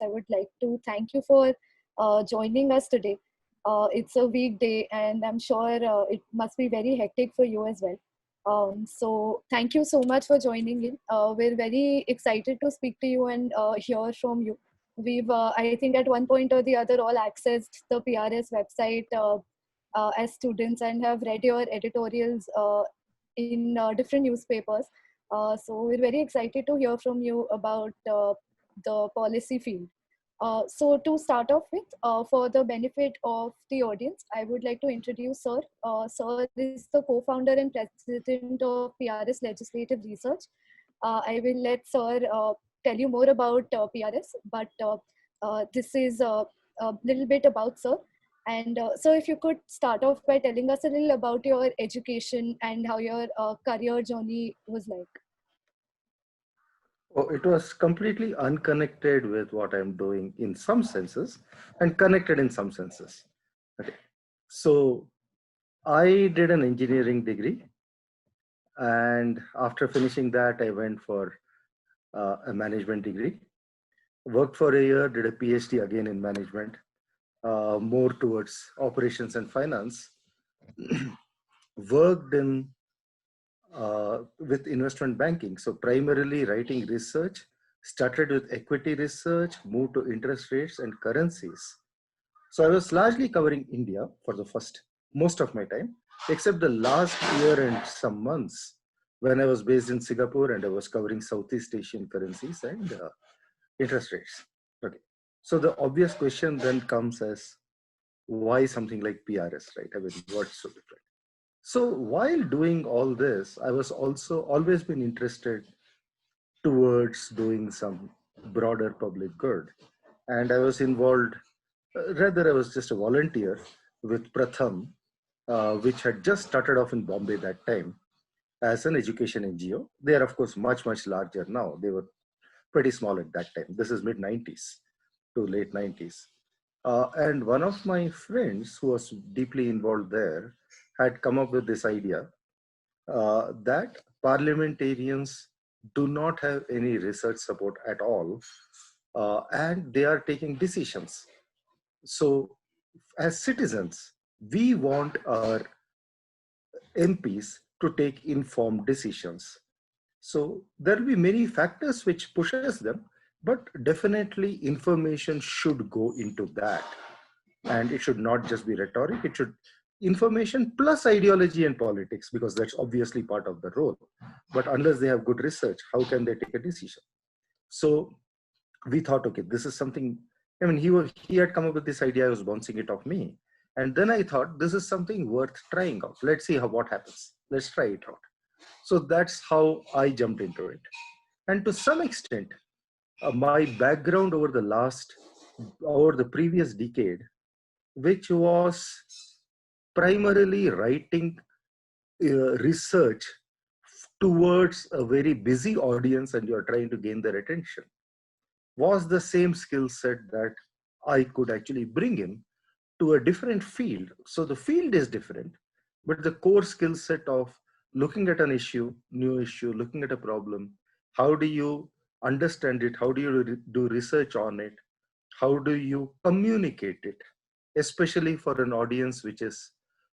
I would like to thank you for joining us today. It's a weekday, and I'm sure it must be very hectic for you as well. So thank you so much for joining in. We're very excited to speak to you and hear from you. We've, I think, at one point or the other, all accessed the PRS website as students and have read your editorials in different newspapers. So we're very excited to hear from you about the policy field. So to start off with, for the benefit of the audience, I would like to introduce Sir. Sir is the co-founder and president of PRS Legislative Research. I will let Sir tell you more about PRS, but this is a little bit about Sir. And so if you could start off by telling us a little about your education and how your career journey was like. Oh, it was completely unconnected with what I'm doing in some senses and connected in some senses. Okay. So I did an engineering degree, and after finishing that, I went for a management degree. Worked for a year, did a PhD again in management, more towards operations and finance. Worked in with investment banking. So primarily writing research, started with equity research, moved to interest rates and currencies. So I was largely covering India for the most of my time, except the last year and some months when I was based in Singapore and I was covering Southeast Asian currencies and interest rates. Okay. So the obvious question then comes as, why something like PRS, right? I mean, what's so different? So while doing all this, I was also always been interested towards doing some broader public good. And I was involved, rather I was just a volunteer with Pratham, which had just started off in Bombay that time as an education NGO. They are of course much, much larger now. They were pretty small at that time. This is mid 90s to late 90s. And one of my friends who was deeply involved there had come up with this idea that parliamentarians do not have any research support at all, and they are taking decisions. So, as citizens, we want our MPs to take informed decisions. So, there will be many factors which pushes them, but definitely information should go into that, and it should not just be rhetoric. It should information plus ideology and politics, because that's obviously part of the role. But unless they have good research, how can they take a decision? So we thought, okay, this is something. I mean, he had come up with this idea. I was bouncing it off me, and then I thought this is something worth trying out. Let's see what happens. Let's try it out. So that's how I jumped into it. And to some extent, my background over the previous decade, which was primarily writing research towards a very busy audience and you're trying to gain their attention, was the same skill set that I could actually bring in to a different field. So the field is different, but the core skill set of looking at an issue, new issue, looking at a problem, how do you understand it? How do you do research on it? How do you communicate it? Especially for an audience which is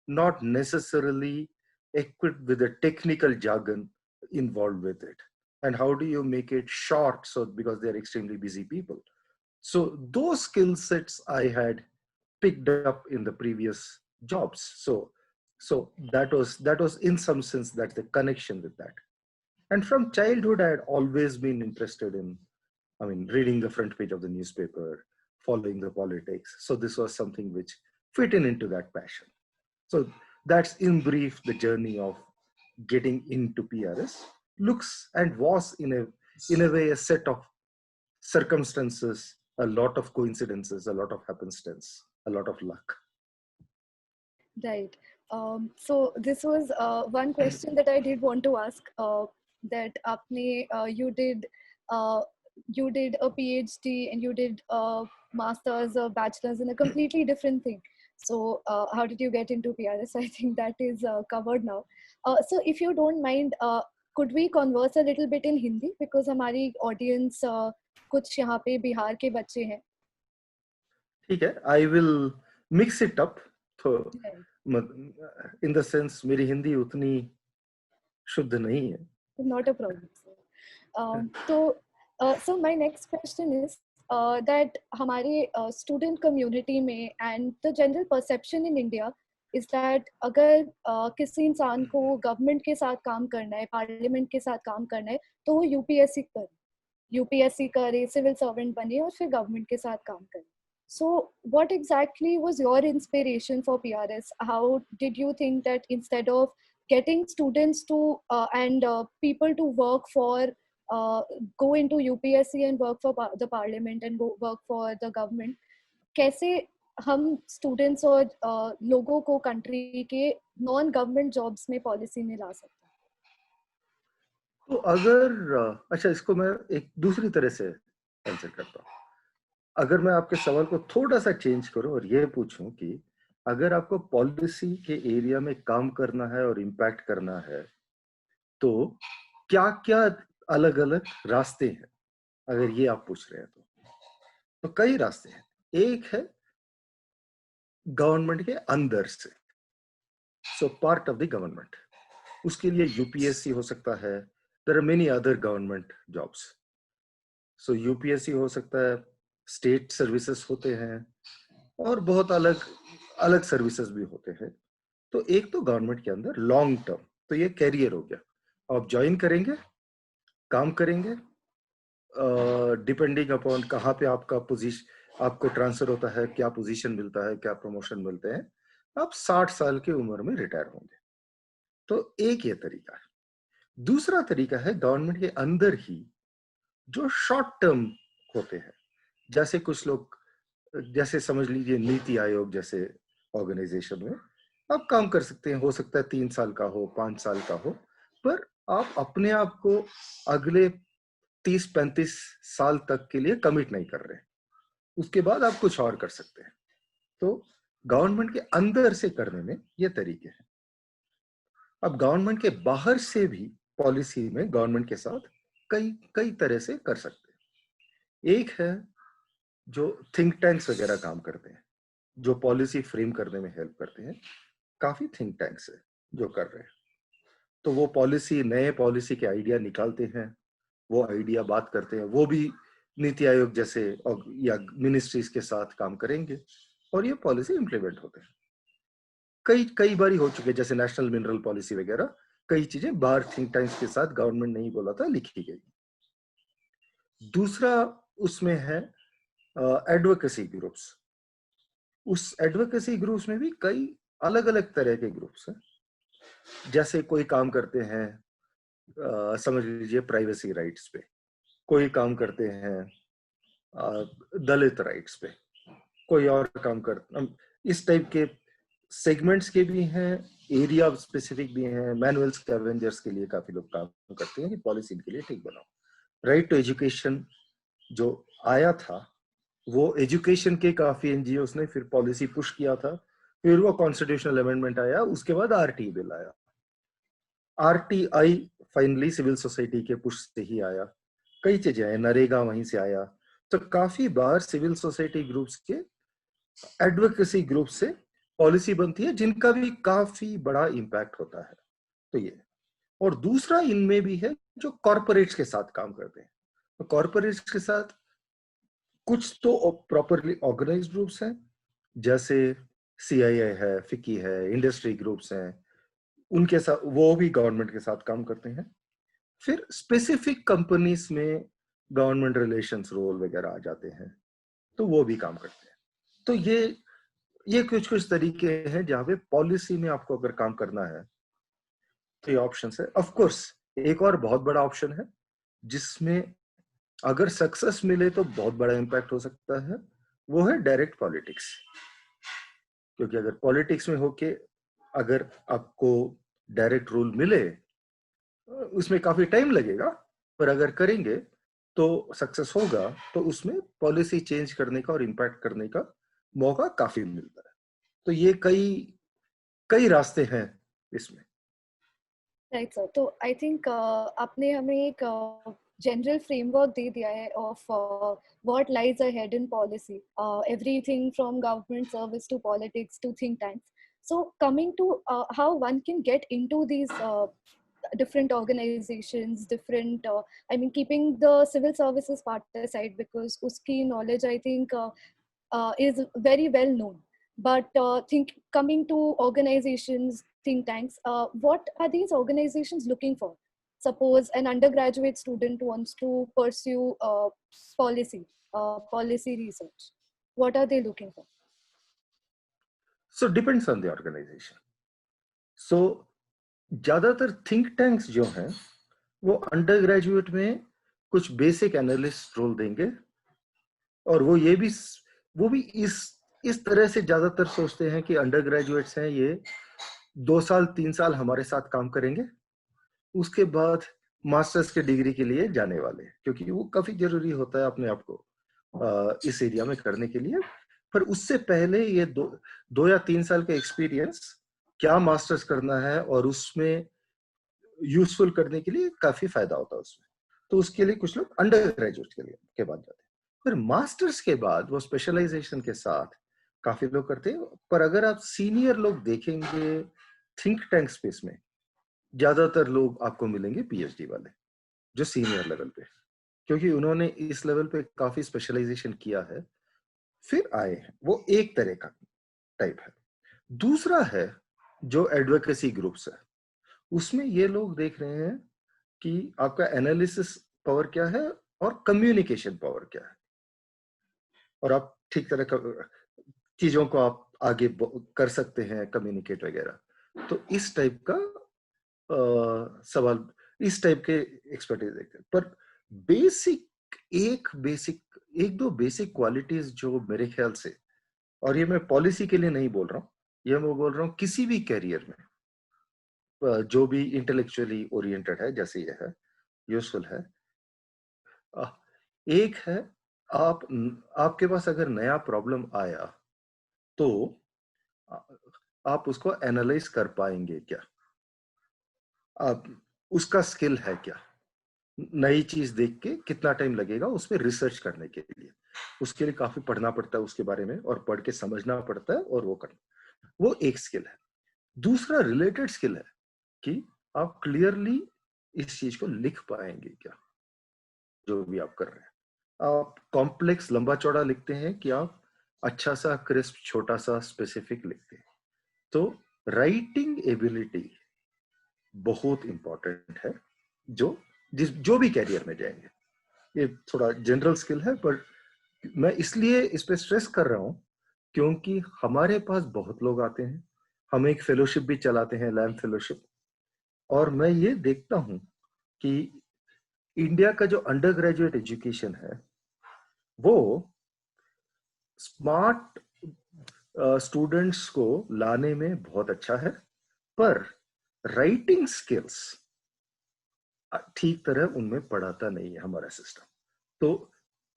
not necessarily equipped with the technical jargon involved with it. And how do you make it short, so because they're extremely busy people? So those skill sets I had picked up in the previous jobs. So that was in some sense that's the connection with that. And from childhood, I had always been interested in, I mean, reading the front page of the newspaper, following the politics. So this was something which fit into that passion. So that's in brief the journey of getting into PRS. Looks and was in a way a set of circumstances, a lot of coincidences, a lot of happenstance, a lot of luck. Right. So this was one question that I did want to ask. That आपने uh, you did a PhD and you did a master's, a bachelor's in a completely different thing. So how did you get into PRS? I think that is covered now. So if you don't mind, could we converse a little bit in Hindi, because हमारी audience कुछ यहाँ पे बिहार के बच्चे हैं। ठीक है, I will mix it up. तो इन द सेंस मेरी हिंदी उतनी शुद्ध नहीं है। Not a problem. So my next question is that हमारे student community में and the general perception in India is that अगर किसी इंसान को गवर्नमेंट के साथ काम करना है, पार्लियामेंट के साथ काम करना है, तो वो यूपीएससी करे, सिविल सर्वेंट बने और फिर गवर्नमेंट के साथ काम करे. So what exactly was your inspiration for PRS? How did you think that instead of getting students to and people to work for go into UPSC and work for the parliament and go work for the government, कैसे हम students और लोगों को country के non government jobs में policy में ला सकते हैं? तो अगर अच्छा, इसको मैं एक दूसरी तरह से आंसर करता हूँ। अगर मैं आपके सवाल को थोड़ा सा चेंज करूं और ये पूछूं कि अगर आपको पॉलिसी के एरिया में काम करना है और इम्पैक्ट करना है, तो क्या क्या अलग अलग रास्ते हैं, अगर ये आप पूछ रहे हैं तो कई रास्ते हैं। एक है गवर्नमेंट के अंदर से, so part of the government, उसके लिए यूपीएससी हो सकता है, there are many other government jobs. So UPSC हो सकता है, स्टेट सर्विसेज होते हैं और बहुत अलग अलग सर्विसेज भी होते हैं। तो एक तो गवर्नमेंट के अंदर लॉन्ग टर्म, तो ये कैरियर हो गया, आप ज्वाइन करेंगे, काम करेंगे, डिपेंडिंग अपॉन कहाँ पे आपका पोजीशन, आपको ट्रांसफर होता है, क्या पोजीशन मिलता है, क्या प्रमोशन मिलते हैं, आप 60 साल की उम्र में रिटायर होंगे। तो एक ये तरीका है। दूसरा तरीका है गवर्नमेंट के अंदर ही जो शॉर्ट टर्म होते हैं, जैसे कुछ लोग, जैसे समझ लीजिए नीति आयोग जैसे ऑर्गेनाइजेशन में आप काम कर सकते हैं, हो सकता है 3 साल का हो, 5 साल का हो, पर आप अपने आप को अगले 30-35 साल तक के लिए कमिट नहीं कर रहे, उसके बाद आप कुछ और कर सकते हैं। तो गवर्नमेंट के अंदर से करने में ये तरीके हैं। अब गवर्नमेंट के बाहर से भी पॉलिसी में गवर्नमेंट के साथ कई कई तरह से कर सकते हैं। एक है जो थिंक टैंक्स वगैरह काम करते हैं, जो पॉलिसी फ्रेम करने में हेल्प करते हैं। काफी थिंक टैंक्स है जो कर रहे हैं, तो वो पॉलिसी, नए पॉलिसी के आइडिया निकालते हैं, वो आइडिया बात करते हैं, वो भी नीति आयोग जैसे या मिनिस्ट्रीज के साथ काम करेंगे और ये पॉलिसी इंप्लीमेंट होते हैं। कई कई बार हो चुके, जैसे नेशनल मिनरल पॉलिसी वगैरह, कई चीजें बाहर थिंक टैंक्स के साथ गवर्नमेंट नहीं बोला था, लिखी गई। दूसरा उसमें है एडवोकेसी ग्रुप्स। उस एडवोकेसी ग्रुप्स में भी कई अलग अलग तरह के ग्रुप्स हैं। जैसे कोई काम करते हैं समझ लीजिए प्राइवेसी राइट्स पे, कोई काम करते हैं दलित राइट्स पे, कोई और काम कर, इस टाइप के सेगमेंट्स के भी हैं, एरिया स्पेसिफिक भी हैं। मैनुअल स्कैवेंजर्स के लिए काफी लोग काम करते हैं कि पॉलिसी इनके लिए ठीक बनाओ। राइट टू एजुकेशन जो आया था, वो एजुकेशन के काफी एनजीओस ने फिर पॉलिसी पुश किया था, फिर वो कॉन्स्टिट्यूशनल अमेंडमेंट आया, उसके बाद आरटी बिल आया। आरटीआई फाइनली सिविल सोसाइटी के पुश से ही आया। कई चीजें आए, नरेगा वहीं से आया। तो काफी बार सिविल सोसाइटी ग्रुप्स के, एडवोकेसी ग्रुप से पॉलिसी बनती है, जिनका भी काफी बड़ा इंपैक्ट होता है। तो ये, और दूसरा इनमें भी है जो कॉर्पोरेट्स के साथ काम करते हैं। तो कॉर्पोरेट्स के साथ कुछ तो प्रॉपरली ऑर्गेनाइज्ड ग्रुप्स हैं, जैसे सीआईआई है, फिकी है, इंडस्ट्री ग्रुप्स हैं, उनके साथ वो भी गवर्नमेंट के साथ काम करते हैं। फिर स्पेसिफिक कंपनीज में गवर्नमेंट रिलेशंस रोल वगैरह आ जाते हैं, तो वो भी काम करते हैं। तो ये कुछ कुछ तरीके हैं जहां पे पॉलिसी में आपको अगर काम करना है तो ये ऑप्शंस है। ऑफ कोर्स एक और बहुत बड़ा ऑप्शन है जिसमें अगर सक्सेस मिले तो बहुत बड़ा इम्पैक्ट हो सकता है, वो है डायरेक्ट पॉलिटिक्स। क्योंकि अगर पॉलिटिक्स में होके अगर आपको डायरेक्ट रूल मिले, उसमें काफी टाइम लगेगा, पर अगर करेंगे तो सक्सेस होगा, तो उसमें पॉलिसी चेंज करने का और इम्पैक्ट करने का मौका काफी मिलता है। तो ये कई कई रास्ते हैं इसमें। राइट सर, तो आई थिंक आपने हमें एक जनरल फ्रेमवर्क दे दिया है of what lies ahead in policy, everything from government service to politics to think tanks. So coming to how one can get into these different organizations, different I mean, keeping the civil services part aside, because uski knowledge I think is very well known. But coming to organizations, think tanks, what are these organizations looking for? Suppose an undergraduate student wants to pursue policy research. What are they looking for? So depends on the organization. So ज्यादातर think tanks जो हैं वो under graduate में कुछ basic analyst role देंगे, और वो भी इस तरह से ज्यादातर सोचते हैं कि अंडर ग्रेजुएट्स हैं, ये 2 साल 3 साल हमारे साथ काम करेंगे, उसके बाद मास्टर्स के डिग्री के लिए जाने वाले, क्योंकि वो काफी जरूरी होता है अपने आप को इस एरिया में करने के लिए. पर उससे पहले ये 2 या 3 साल का एक्सपीरियंस क्या मास्टर्स करना है और उसमें यूजफुल करने के लिए काफी फायदा होता है उसमें. तो उसके लिए कुछ लोग अंडर ग्रेजुएट के बाद जाते हैं. फिर मास्टर्स के बाद वो स्पेशलाइजेशन के साथ काफी लोग करते हैं. पर अगर आप सीनियर लोग देखेंगे थिंक टैंक स्पेस में, ज्यादातर लोग आपको मिलेंगे पीएचडी वाले जो सीनियर लेवल पे, क्योंकि उन्होंने इस लेवल पे काफी स्पेशलाइजेशन किया है फिर आए हैं. वो एक तरह का टाइप है. दूसरा है जो एडवोकेसी ग्रुप्स है, उसमें ये लोग देख रहे हैं कि आपका एनालिसिस पावर क्या है और कम्युनिकेशन पावर क्या है, और आप ठीक तरह का चीजों को आप आगे कर सकते हैं, कम्युनिकेट वगैरह. तो इस टाइप का सवाल, इस टाइप के एक्सपर्टीज देखते हैं. पर एक दो बेसिक क्वालिटीज जो मेरे ख्याल से, और ये मैं पॉलिसी के लिए नहीं बोल रहा हूँ, ये मैं बोल रहा हूँ किसी भी कैरियर में जो भी इंटेलेक्चुअली ओरिएंटेड है, जैसे ये है, यूजफुल है. एक है, आपके पास अगर नया प्रॉब्लम आया तो आप उसको एनालाइज कर पाएंगे क्या, आप उसका स्किल है क्या. नई चीज देख के कितना टाइम लगेगा उसमें रिसर्च करने के लिए, उसके लिए काफी पढ़ना पड़ता है उसके बारे में, और पढ़ के समझना पड़ता है और वो करना, वो एक स्किल है. दूसरा रिलेटेड स्किल है कि आप क्लियरली इस चीज को लिख पाएंगे क्या, जो भी आप कर रहे हैं. आप कॉम्प्लेक्स लंबा चौड़ा लिखते हैं कि आप अच्छा सा क्रिस्प छोटा सा स्पेसिफिक लिखते हैं. तो राइटिंग एबिलिटी बहुत इंपॉर्टेंट है, जो भी कैरियर में जाएंगे. ये थोड़ा जनरल स्किल है, पर मैं इसलिए इस पे स्ट्रेस कर रहा हूं क्योंकि हमारे पास बहुत लोग आते हैं. हम एक फेलोशिप भी चलाते हैं, लैम्प फेलोशिप, और मैं ये देखता हूं कि इंडिया का जो अंडर ग्रेजुएट एजुकेशन है वो स्मार्ट स्टूडेंट्स को लाने में बहुत अच्छा है, पर राइटिंग स्किल्स ठीक तरह उनमें पढ़ाता नहीं है हमारा सिस्टम. तो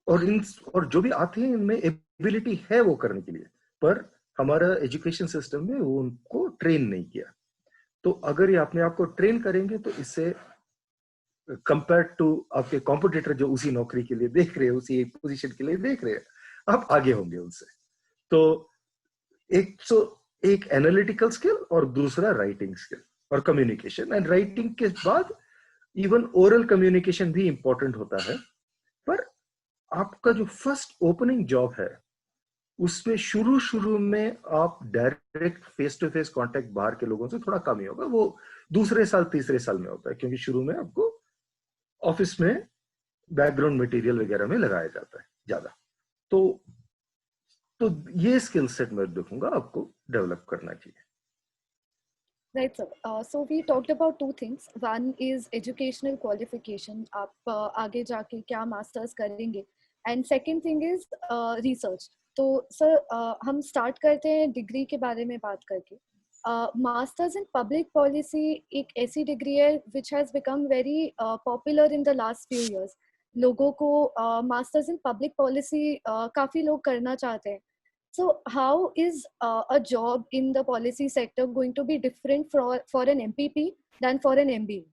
और जो भी आते हैं इनमें एबिलिटी है वो करने के लिए, पर हमारा एजुकेशन सिस्टम में वो उनको ट्रेन नहीं किया. तो अगर ये अपने आप को ट्रेन करेंगे तो इससे कंपेयर टू आपके कॉम्पिटिटर जो उसी नौकरी के लिए देख रहे हैं, उसी पोजीशन के लिए देख रहे हैं, आप आगे होंगे उनसे. तो एक एनालिटिकल स्किल और दूसरा राइटिंग स्किल और कम्युनिकेशन. एंड राइटिंग के बाद इवन ओरल कम्युनिकेशन भी इंपॉर्टेंट होता है. पर आपका जो फर्स्ट ओपनिंग जॉब है उसमें शुरू में आप direct face to face contact बाहर के लोगों से थोड़ा कम ही होगा. वो दूसरे साल तीसरे साल में होता है, क्योंकि शुरू में आपको ऑफिस में बैकग्राउंड मटेरियल वगैरह में लगाया जाता है ज्यादा. तो ये स्किल सेट मैं देखूंगा आपको डेवलप करना चाहिए. Right, sir. So we talked about two things. One is educational qualification. आप आगे जाके क्या masters करेंगे. And second thing is research. तो sir हम start करते हैं degree के बारे में बात करके. Masters in public policy एक ऐसी degree है which has become very popular in the last few years. लोगों को masters in public policy काफी लोग करना चाहते हैं. So how is a job in the policy sector going to be different for an MPP than for an MBA?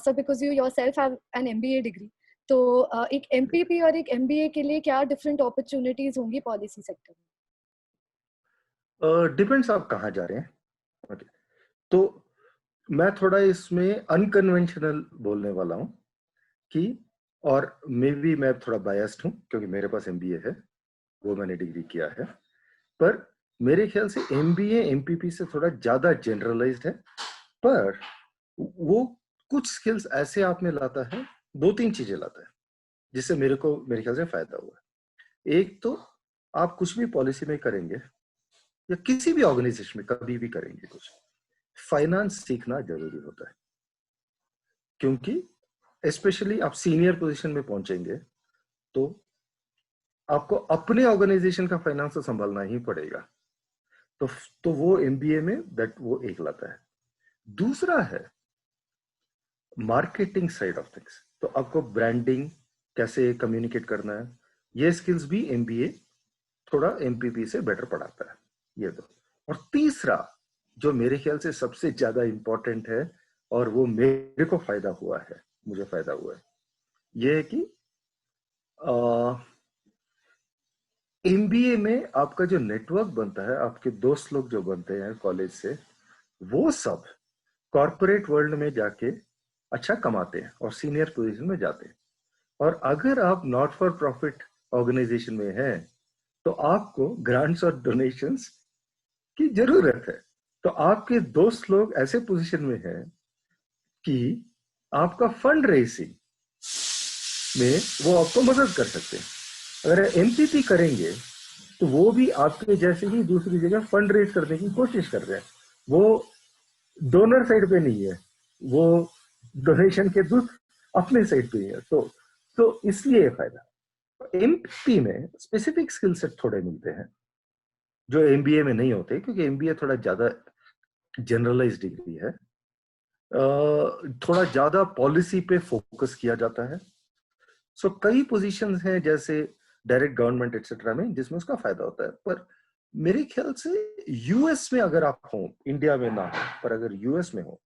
So because you yourself have an MBA degree, तो एक MPP और एक MBA के लिए क्या different opportunities होंगी policy sector में? Depends आप कहाँ जा रहे हैं. ओके, तो मैं थोड़ा इसमें अनकन्वेंशनल बोलने वाला हूँ कि, और मे बी मैं थोड़ा बायस्ड हूँ क्योंकि मेरे पास MBA है, वो मैंने डिग्री किया है, पर मेरे ख्याल से MBA MPP से थोड़ा ज्यादा जनरलाइज्ड है, पर वो कुछ स्किल्स ऐसे आप में लाता है, 2-3 चीजें लाता है जिससे मेरे ख्याल से फायदा हुआ. एक तो आप कुछ भी पॉलिसी में करेंगे या किसी भी ऑर्गेनाइजेशन में कभी भी करेंगे कुछ, फाइनेंस सीखना जरूरी होता है, क्योंकि स्पेशली आप सीनियर पोजीशन में पहुंचेंगे तो आपको अपने ऑर्गेनाइजेशन का फाइनेंस तो संभालना ही पड़ेगा. तो वो MBA में वो एक लाता है. दूसरा है मार्केटिंग साइड ऑफ थिंग्स. तो आपको ब्रांडिंग कैसे कम्युनिकेट करना है, ये स्किल्स भी MBA थोड़ा MPP से बेटर पढ़ाता है. ये दो. और तीसरा जो मेरे ख्याल से सबसे ज्यादा इंपॉर्टेंट है और वो मेरे को फायदा हुआ है, मुझे फायदा हुआ है, ये है कि MBA में आपका जो नेटवर्क बनता है, आपके दोस्त लोग जो बनते हैं कॉलेज से, वो सब कॉर्पोरेट वर्ल्ड में जाके अच्छा कमाते हैं और सीनियर पोजीशन में जाते हैं. और अगर आप नॉट फॉर प्रॉफिट ऑर्गेनाइजेशन में हैं तो आपको ग्रांट्स और डोनेशंस की जरूरत है. तो आपके दोस्त लोग ऐसे पोजीशन में हैं कि आपका फंड रेसिंग में वो आपको मदद कर सकते हैं. अगर MPP करेंगे तो वो भी आपके जैसे ही दूसरी जगह फंड रेज करने की कोशिश कर रहे हैं. वो डोनर साइड पे नहीं है, वो डोनेशन के दूध अपने साइड पे ही है. तो इसलिए फायदा. MPP में स्पेसिफिक स्किल सेट थोड़े मिलते हैं जो MBA में नहीं होते, क्योंकि MBA थोड़ा ज्यादा जनरलाइज्ड डिग्री है, थोड़ा ज्यादा पॉलिसी पे फोकस किया जाता है. सो कई पोजीशंस हैं जैसे डायरेक्ट गवर्नमेंट एक्सेट्रा में जिसमें उसका फायदा होता है. पर मेरे ख्याल से US में अगर आप हो, इंडिया में ना हो, पर अगर US में हो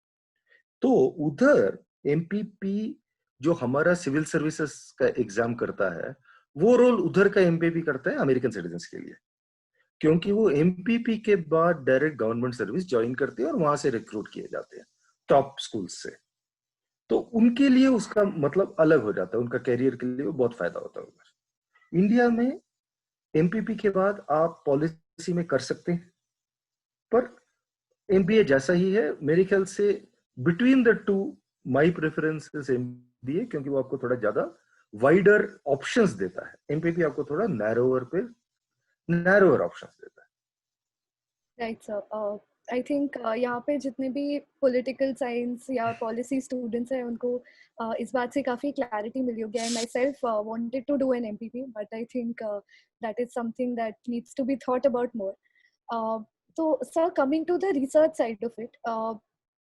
तो उधर MPP जो हमारा सिविल सर्विसेज का एग्जाम करता है, वो रोल उधर का MPP करता है अमेरिकन सिटीजन्स के लिए, क्योंकि वो MPP के बाद डायरेक्ट गवर्नमेंट सर्विस ज्वाइन करते हैं और वहां से रिक्रूट किए जाते हैं टॉप स्कूल्स से. तो उनके लिए उसका मतलब अलग हो जाता है, उनका कैरियर के लिए वो बहुत फायदा होता है. इंडिया में MPP के बाद आप पॉलिसी में कर सकते हैं, पर MBA जैसा ही है मेरे ख्याल से. Between the two my preference is MBA, क्योंकि वो आपको थोड़ा ज्यादा वाइडर ऑप्शंस देता है. MPP आपको थोड़ा नैरोअर ऑप्शंस देता है. Right sir. आई थिंक यहाँ पे जितने भी पॉलिटिकल साइंस या पॉलिसी स्टूडेंट्स हैं उनको इस बात से काफ़ी क्लैरिटी मिली होगी. I myself wanted to do an MPP, but I think that is something that needs to be thought about more. तो sir, coming to the research side of it,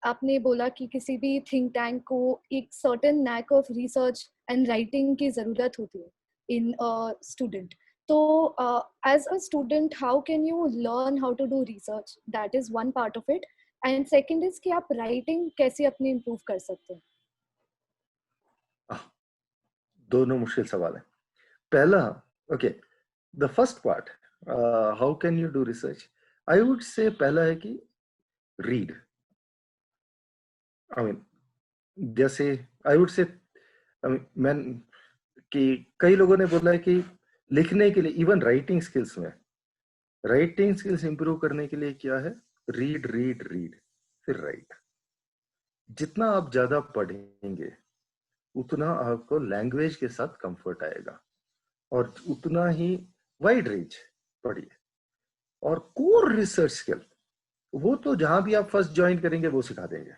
आपने बोला कि किसी भी थिंक टैंक को एक certain knack of research and writing की ज़रूरत होती है in student. So, as a student, how can you learn how to do research? That is one part of it. And second is कि आप writing कैसे अपनी improve कर सकते हैं? दोनों मुश्किल सवाल है. पहला, okay, the first part, how can you do research. I would से पहला है कि रीड. आई मीन, जैसे आई वुड से, मैं कि कई लोगों ने बोला है कि लिखने के लिए, इवन राइटिंग स्किल्स में, राइटिंग स्किल्स इंप्रूव करने के लिए क्या है, रीड रीड रीड फिर राइट. जितना आप ज्यादा पढ़ेंगे उतना आपको लैंग्वेज के साथ कंफर्ट आएगा और उतना ही वाइड रेंज पढ़िए. और कोर रिसर्च स्किल वो तो जहां भी आप फर्स्ट ज्वाइन करेंगे वो सिखा देंगे,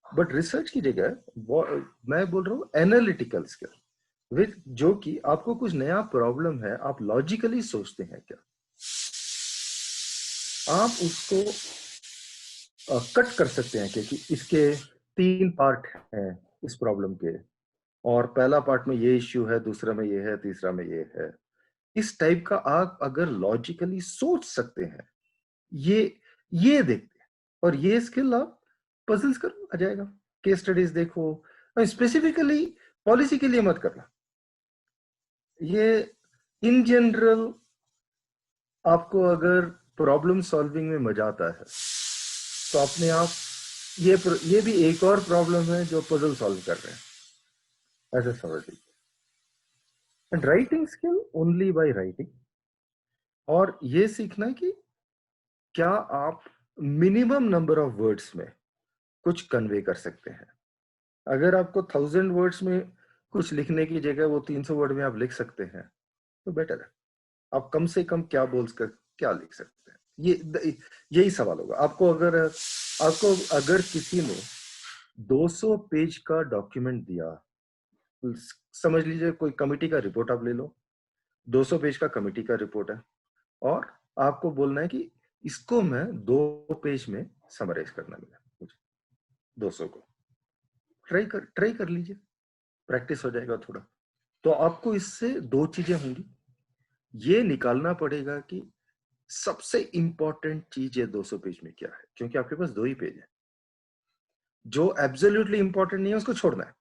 बट रिसर्च की जगह मैं बोल रहा हूँ एनालिटिकल स्किल, विच जो कि आपको कुछ नया प्रॉब्लम है, आप लॉजिकली सोचते हैं क्या, आप उसको कट कर सकते हैं कि इसके 3 पार्ट हैं इस प्रॉब्लम के, और पहला पार्ट में ये इश्यू है, दूसरा में ये है, तीसरा में ये है. इस टाइप का आप अगर लॉजिकली सोच सकते हैं, ये देखते हैं, और ये स्किल आप पजल्स करो, आ जाएगा। केस स्टडीज देखो, स्पेसिफिकली पॉलिसी के लिए मत करना, ये इन जनरल आपको अगर प्रॉब्लम सॉल्विंग में मजा आता है तो अपने आप ये भी एक और प्रॉब्लम है जो पजल सॉल्व कर रहे हैं, ऐसे समझ लीजिए। And writing skill only by writing, और ये सीखना है कि क्या आप मिनिमम नंबर ऑफ वर्ड्स में कुछ कन्वे कर सकते हैं। अगर आपको 1000 वर्ड्स में कुछ लिखने की जगह वो 300 वर्ड में आप लिख सकते हैं तो बेटर है। आप कम से कम क्या बोल कर क्या लिख सकते हैं, यही सवाल होगा आपको अगर किसी ने 200 पेज का डॉक्यूमेंट दिया, समझ लीजिए कोई कमिटी का रिपोर्ट आप ले लो, 200 पेज का कमिटी का रिपोर्ट है, और आपको बोलना है कि इसको मैं 2 पेज में समराइज करना मिला मुझे 200 को, ट्राई कर लीजिए, प्रैक्टिस हो जाएगा थोड़ा। तो आपको इससे 2 चीजें होंगी, ये निकालना पड़ेगा कि सबसे इंपॉर्टेंट चीज है 200 पेज में क्या है, क्योंकि आपके पास 2 ही पेज है। जो एब्सोल्युटली इंपॉर्टेंट नहीं है उसको छोड़ना है।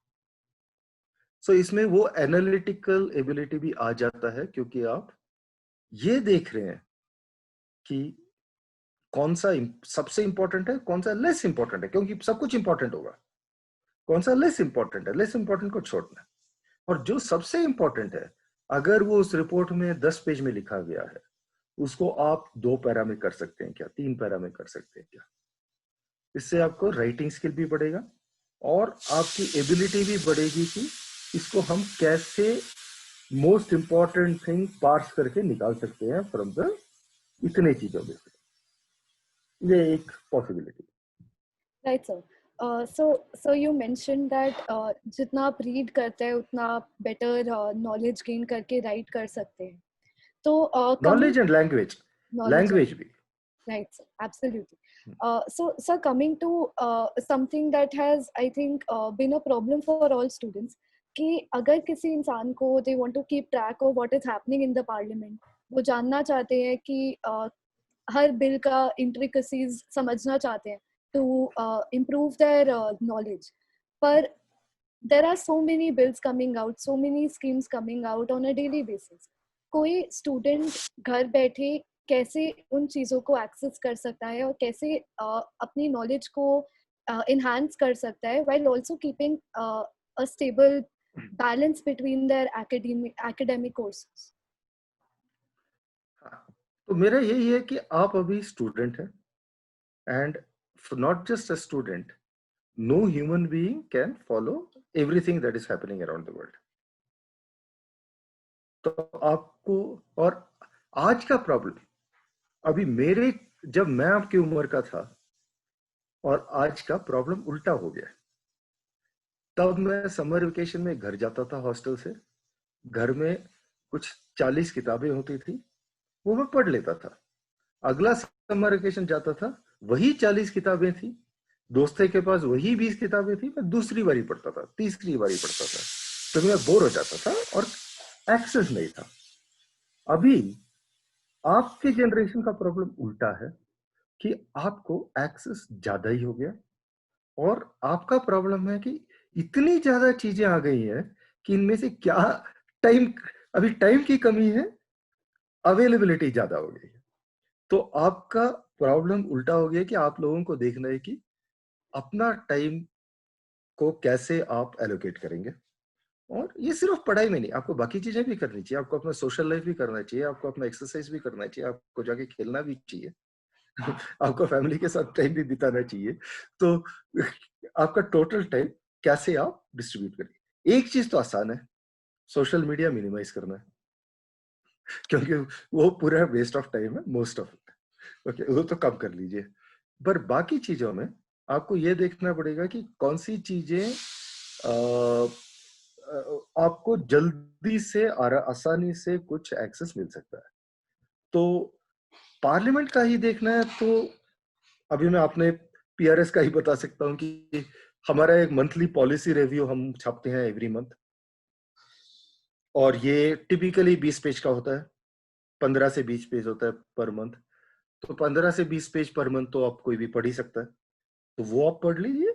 सो इसमें वो एनालिटिकल एबिलिटी भी आ जाता है, क्योंकि आप ये देख रहे हैं कि कौन सा सबसे इंपॉर्टेंट है, कौन सा लेस इंपॉर्टेंट है, क्योंकि सब कुछ इंपॉर्टेंट होगा, कौन सा लेस इंपॉर्टेंट है, लेस इंपॉर्टेंट को छोड़ना है। और जो सबसे इंपॉर्टेंट है, अगर वो उस रिपोर्ट में 10 पेज में लिखा गया है, उसको आप 2 पैरा में कर सकते हैं क्या, 3 पैरा में कर सकते हैं क्या। इससे आपको राइटिंग स्किल भी बढ़ेगा और आपकी एबिलिटी भी बढ़ेगी कि इसको हम कैसे मोस्ट इंपॉर्टेंट थिंग पार्स करके निकाल सकते हैं फ्रॉम द इतने चीजों में से। ये एक possibility. Right sir. So you mention that जितना आप रीड करते हैं उतना आप बेटर नॉलेज गेन करके राइट कर सकते हैं। तो knowledge and language, knowledge language भी। right sir, absolutely. So sir, coming to something that has I think been a problem for all students, कि अगर किसी इंसान को they want to keep track of what is happening in the parliament, वो जानना चाहते हैं कि हर बिल का intricacies समझना चाहते हैं to improve their knowledge, पर there are so many bills coming out, so many schemes coming out on a daily basis. कोई स्टूडेंट घर बैठे कैसे उन चीज़ों को एक्सेस कर सकता है और कैसे अपनी नॉलेज को इन्हांस कर सकता है while also keeping a stable balance between their academic courses. तो मेरा यही है कि आप अभी स्टूडेंट हैं, and not just a student, no human being can follow everything that is happening around the world. तो आपको, और आज का प्रॉब्लम, अभी जब मैं आपकी उम्र का था और आज का प्रॉब्लम उल्टा हो गया। तब मैं समर वेकेशन में घर जाता था हॉस्टल से, घर में कुछ 40 किताबें होती थी, वो मैं पढ़ लेता था। अगला समर वेकेशन जाता था, वही 40 किताबें थी, दोस्तों के पास वही 20 किताबें थी, मैं दूसरी बारी पढ़ता था, तीसरी बारी पढ़ता था, तो मैं बोर हो जाता था और एक्सेस नहीं था। अभी आपके जनरेशन का प्रॉब्लम उल्टा है कि आपको एक्सेस ज्यादा ही हो गया, और आपका प्रॉब्लम है कि इतनी ज्यादा चीजें आ गई हैं कि इनमें से क्या अभी टाइम की कमी है, अवेलेबिलिटी ज्यादा हो गई है। तो आपका प्रॉब्लम उल्टा हो गया कि आप लोगों को देखना है कि अपना टाइम को कैसे आप एलोकेट करेंगे। और ये सिर्फ पढ़ाई में नहीं, आपको बाकी चीजें भी करनी चाहिए, आपको अपना सोशल लाइफ भी करना चाहिए, आपको अपना एक्सरसाइज भी करना चाहिए, आपको जाके खेलना भी चाहिए आपको फैमिली के साथ टाइम भी बिताना चाहिए। तो आपका टोटल टाइम कैसे आप डिस्ट्रीब्यूट करेंगे। एक चीज तो आसान है, सोशल मीडिया मिनिमाइज करना है, क्योंकि वो पूरा वेस्ट ऑफ टाइम है, मोस्ट ऑफ इट। ओके, वो तो कम कर लीजिए। पर बाकी चीजों में आपको ये देखना पड़ेगा कि कौन सी चीजें आपको जल्दी से और आसानी से कुछ एक्सेस मिल सकता है। तो पार्लियामेंट का ही देखना है तो अभी मैं अपने पीआरएस का ही बता सकता हूं कि हमारा एक मंथली पॉलिसी रिव्यू हम छापते हैं एवरी मंथ, और ये टिपिकली 20 पेज का होता है। 15 से 20 पेज होता है पर मंथ, तो 15 से 20 पेज पर मंथ तो आप कोई भी पढ़ ही सकता है, तो वो आप पढ़ लीजिए।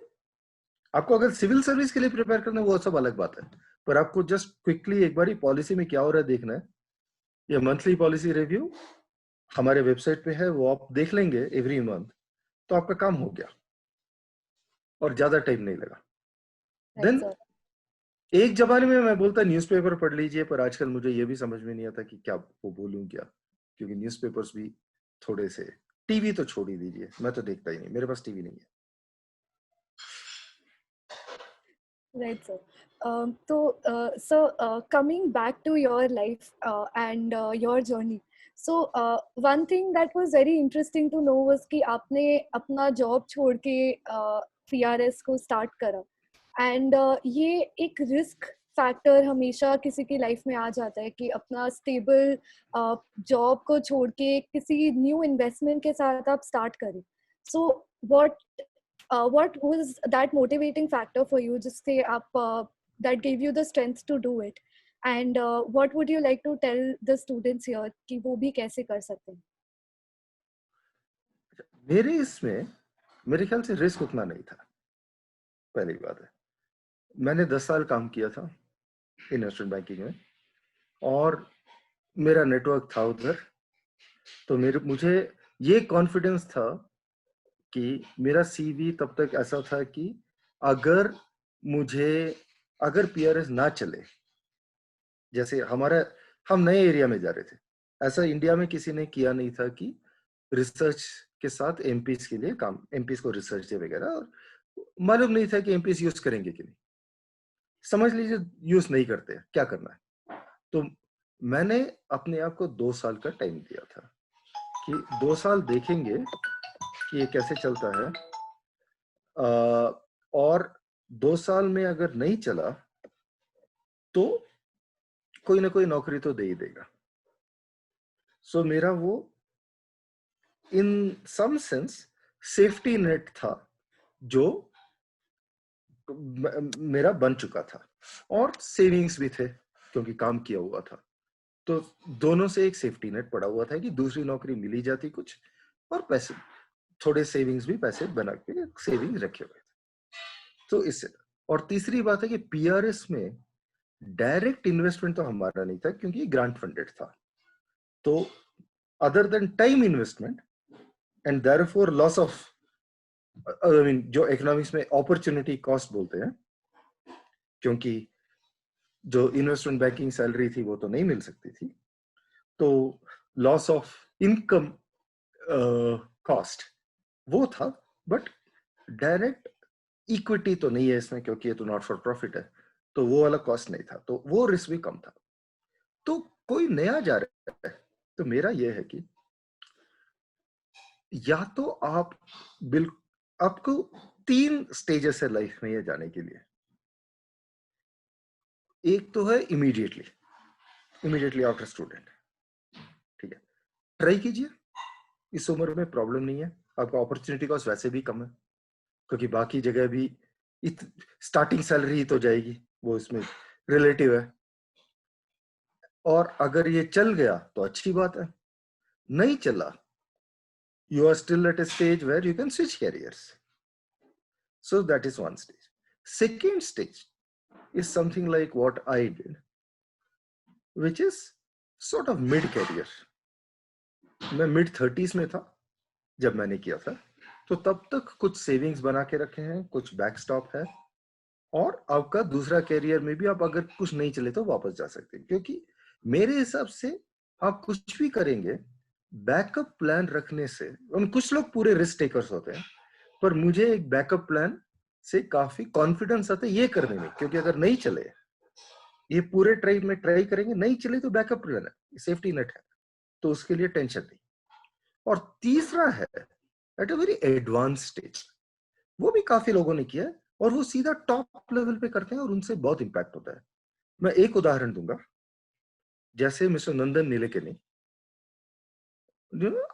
आपको अगर सिविल सर्विस के लिए प्रिपेयर करना है वो सब अलग बात है, पर आपको जस्ट क्विकली एक बार पॉलिसी में क्या हो रहा है देखना है। ये मंथली पॉलिसी रिव्यू हमारे वेबसाइट पे है, वो आप देख लेंगे एवरी मंथ, तो आपका काम हो गया और ज्यादा टाइम नहीं लगा। देन एक जमाने में मैं बोलता न्यूज़पेपर पढ़ लीजिए, पर आजकल मुझे ये भी समझ में नहीं आता कि क्या वो बोलूं क्या, क्योंकि न्यूज़पेपर्स भी थोड़े से, टीवी तो छोड़ ही दीजिए, मैं तो देखता ही नहीं, मेरे पास टीवी नहीं है। Right, sir. So, coming back to your life and your journey. So, one thing that was very interesting to know was कि आपने अपना job छोड़ के PRS को start करा, and ये एक risk factor हमेशा किसी की life में आ जाता है कि अपना stable job को छोड़ के किसी new investment के साथ आप start करें. So, what was that motivating factor for you, just say up that gave you the strength to do it, and what would you like to tell the students here कि वो भी कैसे कर सकते हैं? मेरे इसमें मेरे ख्याल से रिस्क उतना नहीं था, पहली बात है। मैंने 10 साल काम किया था इन्वेस्टमेंट बैंकिंग में और मेरा नेटवर्क था उधर, तो मुझे ये कॉन्फिडेंस था कि मेरा सीवी तब तक ऐसा था कि अगर पीआरएस ना चले, जैसे हम नए एरिया में जा रहे थे, ऐसा इंडिया में किसी ने किया नहीं था कि रिसर्च के साथ एमपीस के लिए काम, एमपीस को रिसर्च डे वगैरह, और मालूम नहीं था कि एमपीस यूज करेंगे कि नहीं, समझ लीजिए यूज नहीं करते, क्या करना है। तो मैंने अपने आप को 2 साल का टाइम दिया था कि 2 साल देखेंगे कि ये कैसे चलता है, और 2 साल में अगर नहीं चला तो कोई ना कोई नौकरी तो दे ही देगा। सो मेरा वो इन सम सेंस सेफ्टी नेट था जो मेरा बन चुका था, और सेविंग्स भी थे क्योंकि काम किया हुआ था, तो दोनों से एक सेफ्टी नेट पड़ा हुआ था कि दूसरी नौकरी मिली जाती कुछ, और पैसे थोड़े सेविंग्स भी पैसे बना के सेविंग रखे हुए थे। तो इससे, और तीसरी बात है कि पीआरएस में डायरेक्ट इन्वेस्टमेंट तो हमारा नहीं था क्योंकि ग्रांट फंडेड था, तो other than time investment and therefore loss of, I mean जो इकोनॉमिक्स में अपॉर्चुनिटी कॉस्ट बोलते हैं, क्योंकि जो इन्वेस्टमेंट बैंकिंग सैलरी थी वो तो नहीं मिल सकती थी, तो लॉस ऑफ इनकम कॉस्ट वो था, बट डायरेक्ट इक्विटी तो नहीं है इसमें क्योंकि ये तो नॉट फॉर प्रॉफिट है, तो वो वाला कॉस्ट नहीं था, तो वो रिस्क भी कम था। तो कोई नया जा रहा है तो मेरा ये है कि या तो आपको 3 स्टेजेस है लाइफ में ये जाने के लिए। एक तो है इमीडिएटली आफ्टर स्टूडेंट, ठीक है, ट्राई कीजिए, इस उम्र में प्रॉब्लम नहीं है, आपका अपॉर्चुनिटी कॉस्ट वैसे भी कम है क्योंकि बाकी जगह भी स्टार्टिंग सैलरी तो जाएगी, वो इसमें रिलेटिव है, और अगर ये चल गया तो अच्छी बात है, नहीं चला you are still at a stage where you can switch careers. So that is one stage. Second stage is something like what I did, which is sort of mid-career. मैं mid-30s में था जब मैंने किया था, तो तब तक कुछ सेविंग्स बना के रखे हैं, कुछ बैकस्टॉप है, और आपका दूसरा कैरियर में भी आप अगर कुछ नहीं चले तो वापस जा सकते हैं, क्योंकि मेरे हिसाब से आप कुछ भी करेंगे बैकअप प्लान रखने से, कुछ लोग पूरे रिस्क टेकर्स होते हैं, पर मुझे एक बैकअप प्लान से काफी कॉन्फिडेंस आता है ये करने में, क्योंकि अगर नहीं चले, ये पूरे ट्राई में ट्राई करेंगे, नहीं चले तो बैकअप प्लान है, सेफ्टी नेट है, तो उसके लिए टेंशन नहीं। और तीसरा है at a very advance stage, वो भी काफी लोगों ने किया है और वो सीधा टॉप लेवल पे करते हैं और उनसे बहुत इंपैक्ट होता है। मैं एक उदाहरण दूंगा, जैसे मिस्टर नंदन नीलेकनी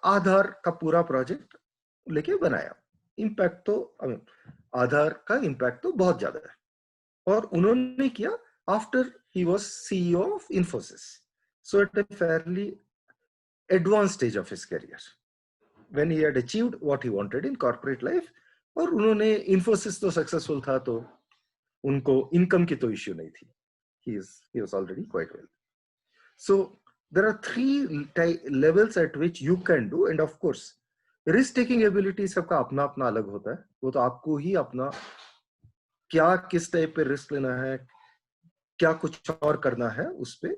आधार का पूरा प्रोजेक्ट लेके बनाया, इम्पैक्ट तो आधार का इम्पैक्ट तो बहुत ज्यादा है, और उन्होंने किया after he was CEO of Infosys, so at a fairly advanced stage of his career when he had achieved what he wanted in corporate life. और उन्होंने इन्फोसिस तो सक्सेसफुल था, तो उनको इनकम की तो इश्यू नहीं थी. He was already quite well. So there are three levels at which you can do, and of course risk taking ability सबका अपना अपना अलग होता है. वो तो आपको ही अपना क्या किस टाइप पे रिस्क लेना है, क्या कुछ और करना है, उस पे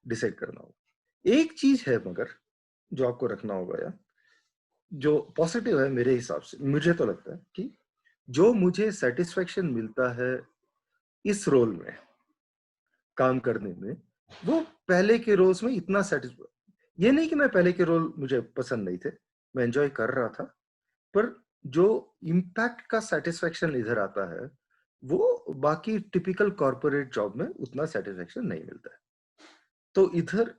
डिसाइड करना होगा. एक चीज है मगर जो आपको रखना होगा, या जो पॉजिटिव है मेरे हिसाब से, मुझे तो लगता है कि जो मुझे सेटिस्फेक्शन मिलता है इस रोल में काम करने में, वो पहले के रोल्स में इतना सेटिस्फाई. ये नहीं कि मैं पहले के रोल मुझे पसंद नहीं थे, मैं एंजॉय कर रहा था, पर जो इम्पैक्ट का सेटिस्फेक्शन इधर आता है वो बाकी टिपिकल कॉर्पोरेट जॉब में उतना सेटिस्फेक्शन नहीं मिलता है. तो इधर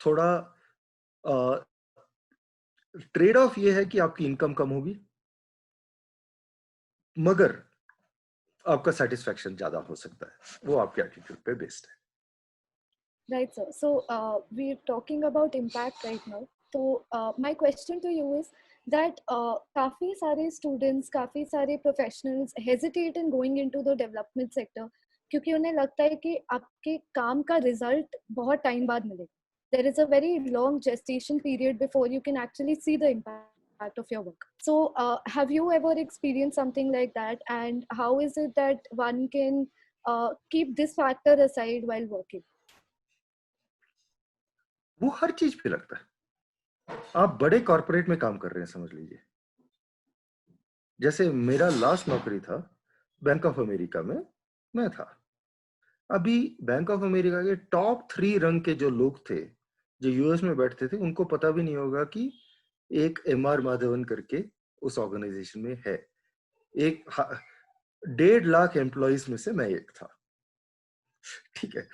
थोड़ा ट्रेड ऑफ ये है कि आपकी इनकम कम होगी मगर आपका सेटिस्फेक्शन ज्यादा हो सकता है. वो आपके एटीट्यूड पे बेस्ड है. Right, sir. So we're talking about impact right now. So my question to you is that काफी सारे students, काफी सारे professionals hesitate in going into the development sector क्योंकि उन्हें लगता है कि आपके काम का result बहुत time बाद मिलेगा. There is a very long gestation period before you can actually see the impact of your work. So have you ever experienced something like that, and how is it that one can keep this factor aside while working? वो हर चीज पे लगता है. आप बड़े corporate में काम कर रहे हैं समझ लीजिए, जैसे मेरा लास्ट नौकरी था बैंक ऑफ अमेरिका में, मैं था. अभी बैंक ऑफ अमेरिका के टॉप 3 रंग के जो लोग थे जो यूएस में बैठते थे, उनको पता भी नहीं होगा कि एक एमआर माधवन करके उस ऑर्गेनाइजेशन में है. एक 1.5 लाख एम्प्लॉइज में से मैं एक था. ठीक है,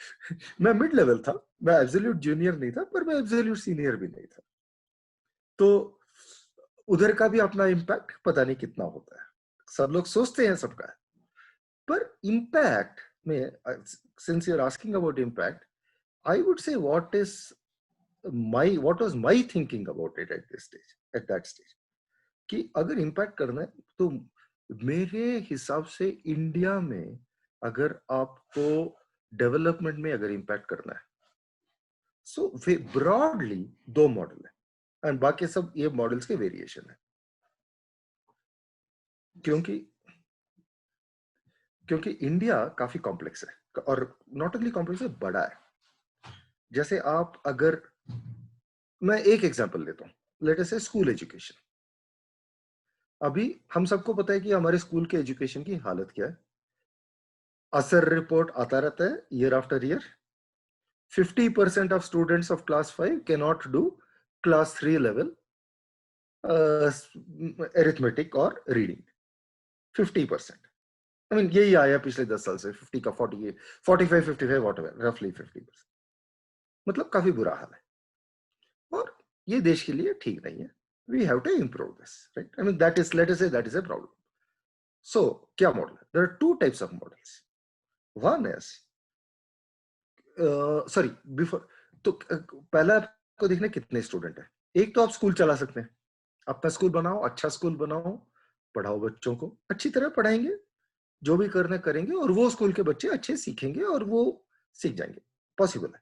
मैं मिड लेवल था, मैं एब्सोल्यूट जूनियर नहीं था, पर मैं एब्सोल्यूट सीनियर भी नहीं था. तो उधर का भी अपना इम्पैक्ट पता नहीं कितना होता है. सब लोग सोचते हैं सबका है, पर इम्पैक्ट में, since you are asking about impact, I would say what was my thinking about it at that stage, कि अगर इम्पैक्ट करना है तो मेरे हिसाब से इंडिया में अगर आपको डेवलपमेंट में अगर इम्पैक्ट करना है, सो ब्रॉडली 2 मॉडल है, एंड बाकी सब ये मॉडल्स के वेरिएशन है. क्योंकि इंडिया काफी कॉम्प्लेक्स है, और नॉट ओनली कॉम्प्लेक्स है, बड़ा है. जैसे आप अगर, मैं एक एग्जांपल लेता हूँ, लेट अस से स्कूल एजुकेशन. अभी हम सबको पता है कि हमारे स्कूल के एजुकेशन की हालत क्या है. असर रिपोर्ट आता रहता है year after year. 50% of students of class 5 cannot do class 3 level arithmetic or reading. 50%. I mean यही आया पिछले 10 साल से, 50 का 40, 45, 55 whatever, roughly 50%. मतलब काफी बुरा हाल है, और ये देश के लिए ठीक नहीं है. We have to improve this, right? I mean that is, let us say that is a problem. So क्या मॉडल है? There are 2 types of models. One is sorry before, तो पहला आपको देखना कितने स्टूडेंट है. एक तो आप स्कूल चला सकते हैं, अपना स्कूल बनाओ, अच्छा स्कूल बनाओ, पढ़ाओ, बच्चों को अच्छी तरह पढ़ाएंगे, जो भी करना करेंगे, और वो स्कूल के बच्चे अच्छे सीखेंगे और वो सीख जाएंगे. पॉसिबल है.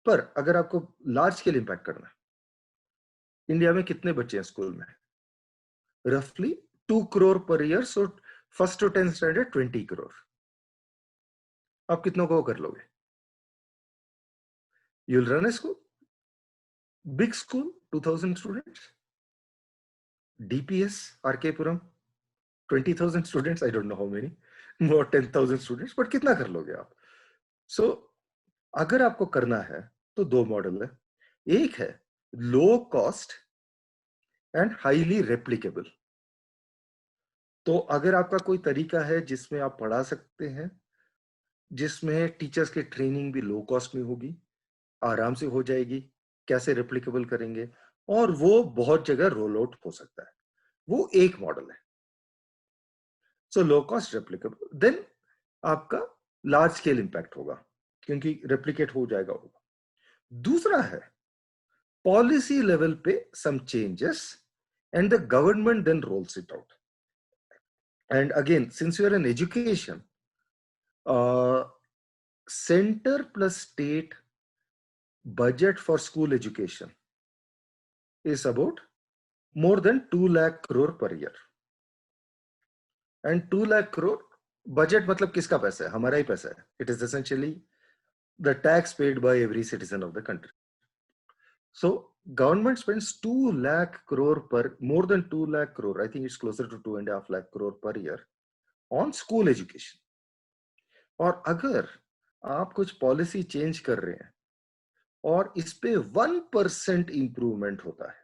पर अगर आपको लार्ज स्केल इंपैक्ट करना है, इंडिया में कितने बच्चे हैं स्कूल में? रफली 2 crore per year. So first to 10th standard 20 crore. आप कितनों को कर लोगे? You'll run a school, big school, 2000 students. DPS, RK Puram, 20,000 students, I don't know how many, more 10,000 students, but कितना कर लोगे आप? So अगर आपको करना है तो 2 मॉडल है. एक है low cost and highly replicable. तो अगर आपका कोई तरीका है जिसमें आप पढ़ा सकते हैं, जिसमें टीचर्स की ट्रेनिंग भी लो कॉस्ट में होगी, आराम से हो जाएगी, कैसे रेप्लिकेबल करेंगे, और वो बहुत जगह रोल आउट हो सकता है, वो एक मॉडल है. सो लो कॉस्ट रेप्लिकेबल, देन आपका लार्ज स्केल इंपैक्ट होगा क्योंकि रेप्लिकेट हो जाएगा होगा. दूसरा है policy level पे some changes, and the government then rolls it out. And again, since we are in education, center plus state budget for school education is about more than 2 lakh crore per year. And 2 lakh crore budget मतलब किसका पैसा है? हमारा ही पैसा है. It is essentially the tax paid by every citizen of the country. So government spends 2 lakh crore more than 2 lakh crore, I think it's closer to 2.5 lakh crore per year on school education. और अगर आप कुछ policy change कर रहे हैं और इस पे 1% इंप्रूवमेंट होता है,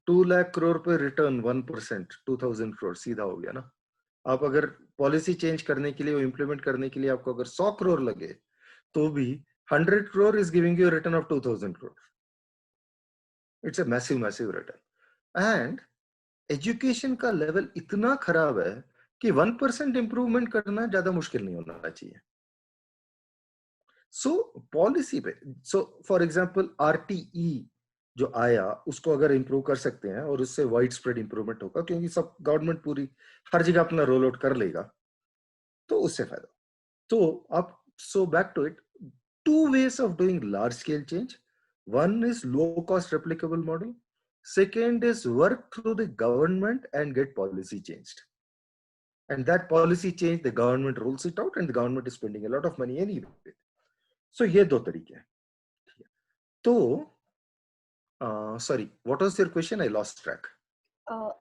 2 लाख करोड़ पे रिटर्न 1%, 2000 करोड़ सीधा हो गया ना. आप अगर पॉलिसी चेंज करने के लिए, वो इंप्लीमेंट करने के लिए आपको अगर 100 करोड़ लगे, तो भी 100 crore is giving you return of 2000 crore. It's a massive return. And education का लेवल इतना खराब है कि 1% इंप्रूवमेंट करना ज्यादा मुश्किल नहीं होना चाहिए. सो पॉलिसी पे, सो फॉर एग्जांपल आरटीई जो आया, उसको अगर इंप्रूव कर सकते हैं और उससे वाइड स्प्रेड इंप्रूवमेंट होगा, क्योंकि सब गवर्नमेंट पूरी हर जगह अपना रोल आउट कर लेगा, तो उससे फायदा. तो आप, so back to it, two ways of doing large scale change. One is low cost replicable model, second is work through the government and get policy changed, and that policy change the government rolls it out, and the government is spending a lot of money anyway. So ये दो तरीके हैं. तो sorry, what was your question? I lost track.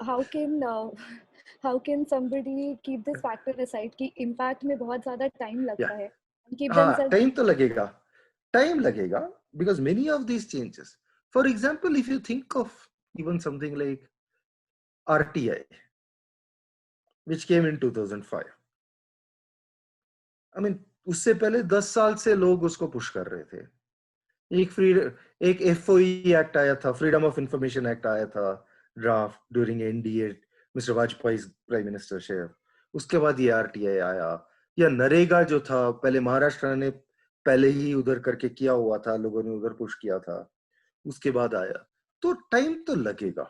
How can how can somebody keep this factor aside कि impact में बहुत ज़्यादा time लगता है, and keep themselves. टाइम तो लगेगा, टाइम लगेगा, because many of these changes, for example, if you think of even something like RTI, which came in 2005, I mean, उससे पहले 10 साल से लोग उसको पुश कर रहे थे. एक FOE एक्ट आया था, फ्रीडम ऑफ इंफॉर्मेशन एक्ट आया था, draft during NDA, mister Vajpayee prime ministership. उसके बाद ये आरटीआई आया, या नरेगा जो था, पहले महाराष्ट्र ने पहले ही उधर करके किया हुआ था, लोगों ने उधर पुश किया था, उसके बाद आया. तो टाइम तो लगेगा,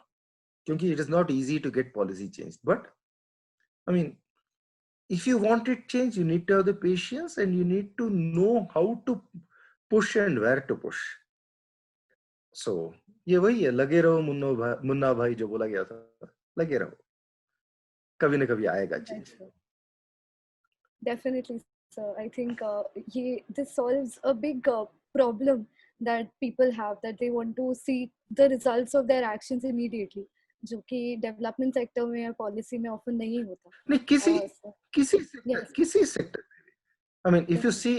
क्योंकि it is not easy to get policy change. But I mean, if you want it change, you need to have the patience, and you need to know how to push and where to push. So ये वही है, लगे रहो मुन्ना भाई जो बोला गया था, लगे रहो, कभी ना कभी आएगा change. Definitely, sir. I think this solves a big problem that people have, that they want to see the results of their actions immediately, जो कि डेवलपमेंट सेक्टर में या पॉलिसी में ऑफन नहीं होता. नहीं, किसी sector, I mean, if you see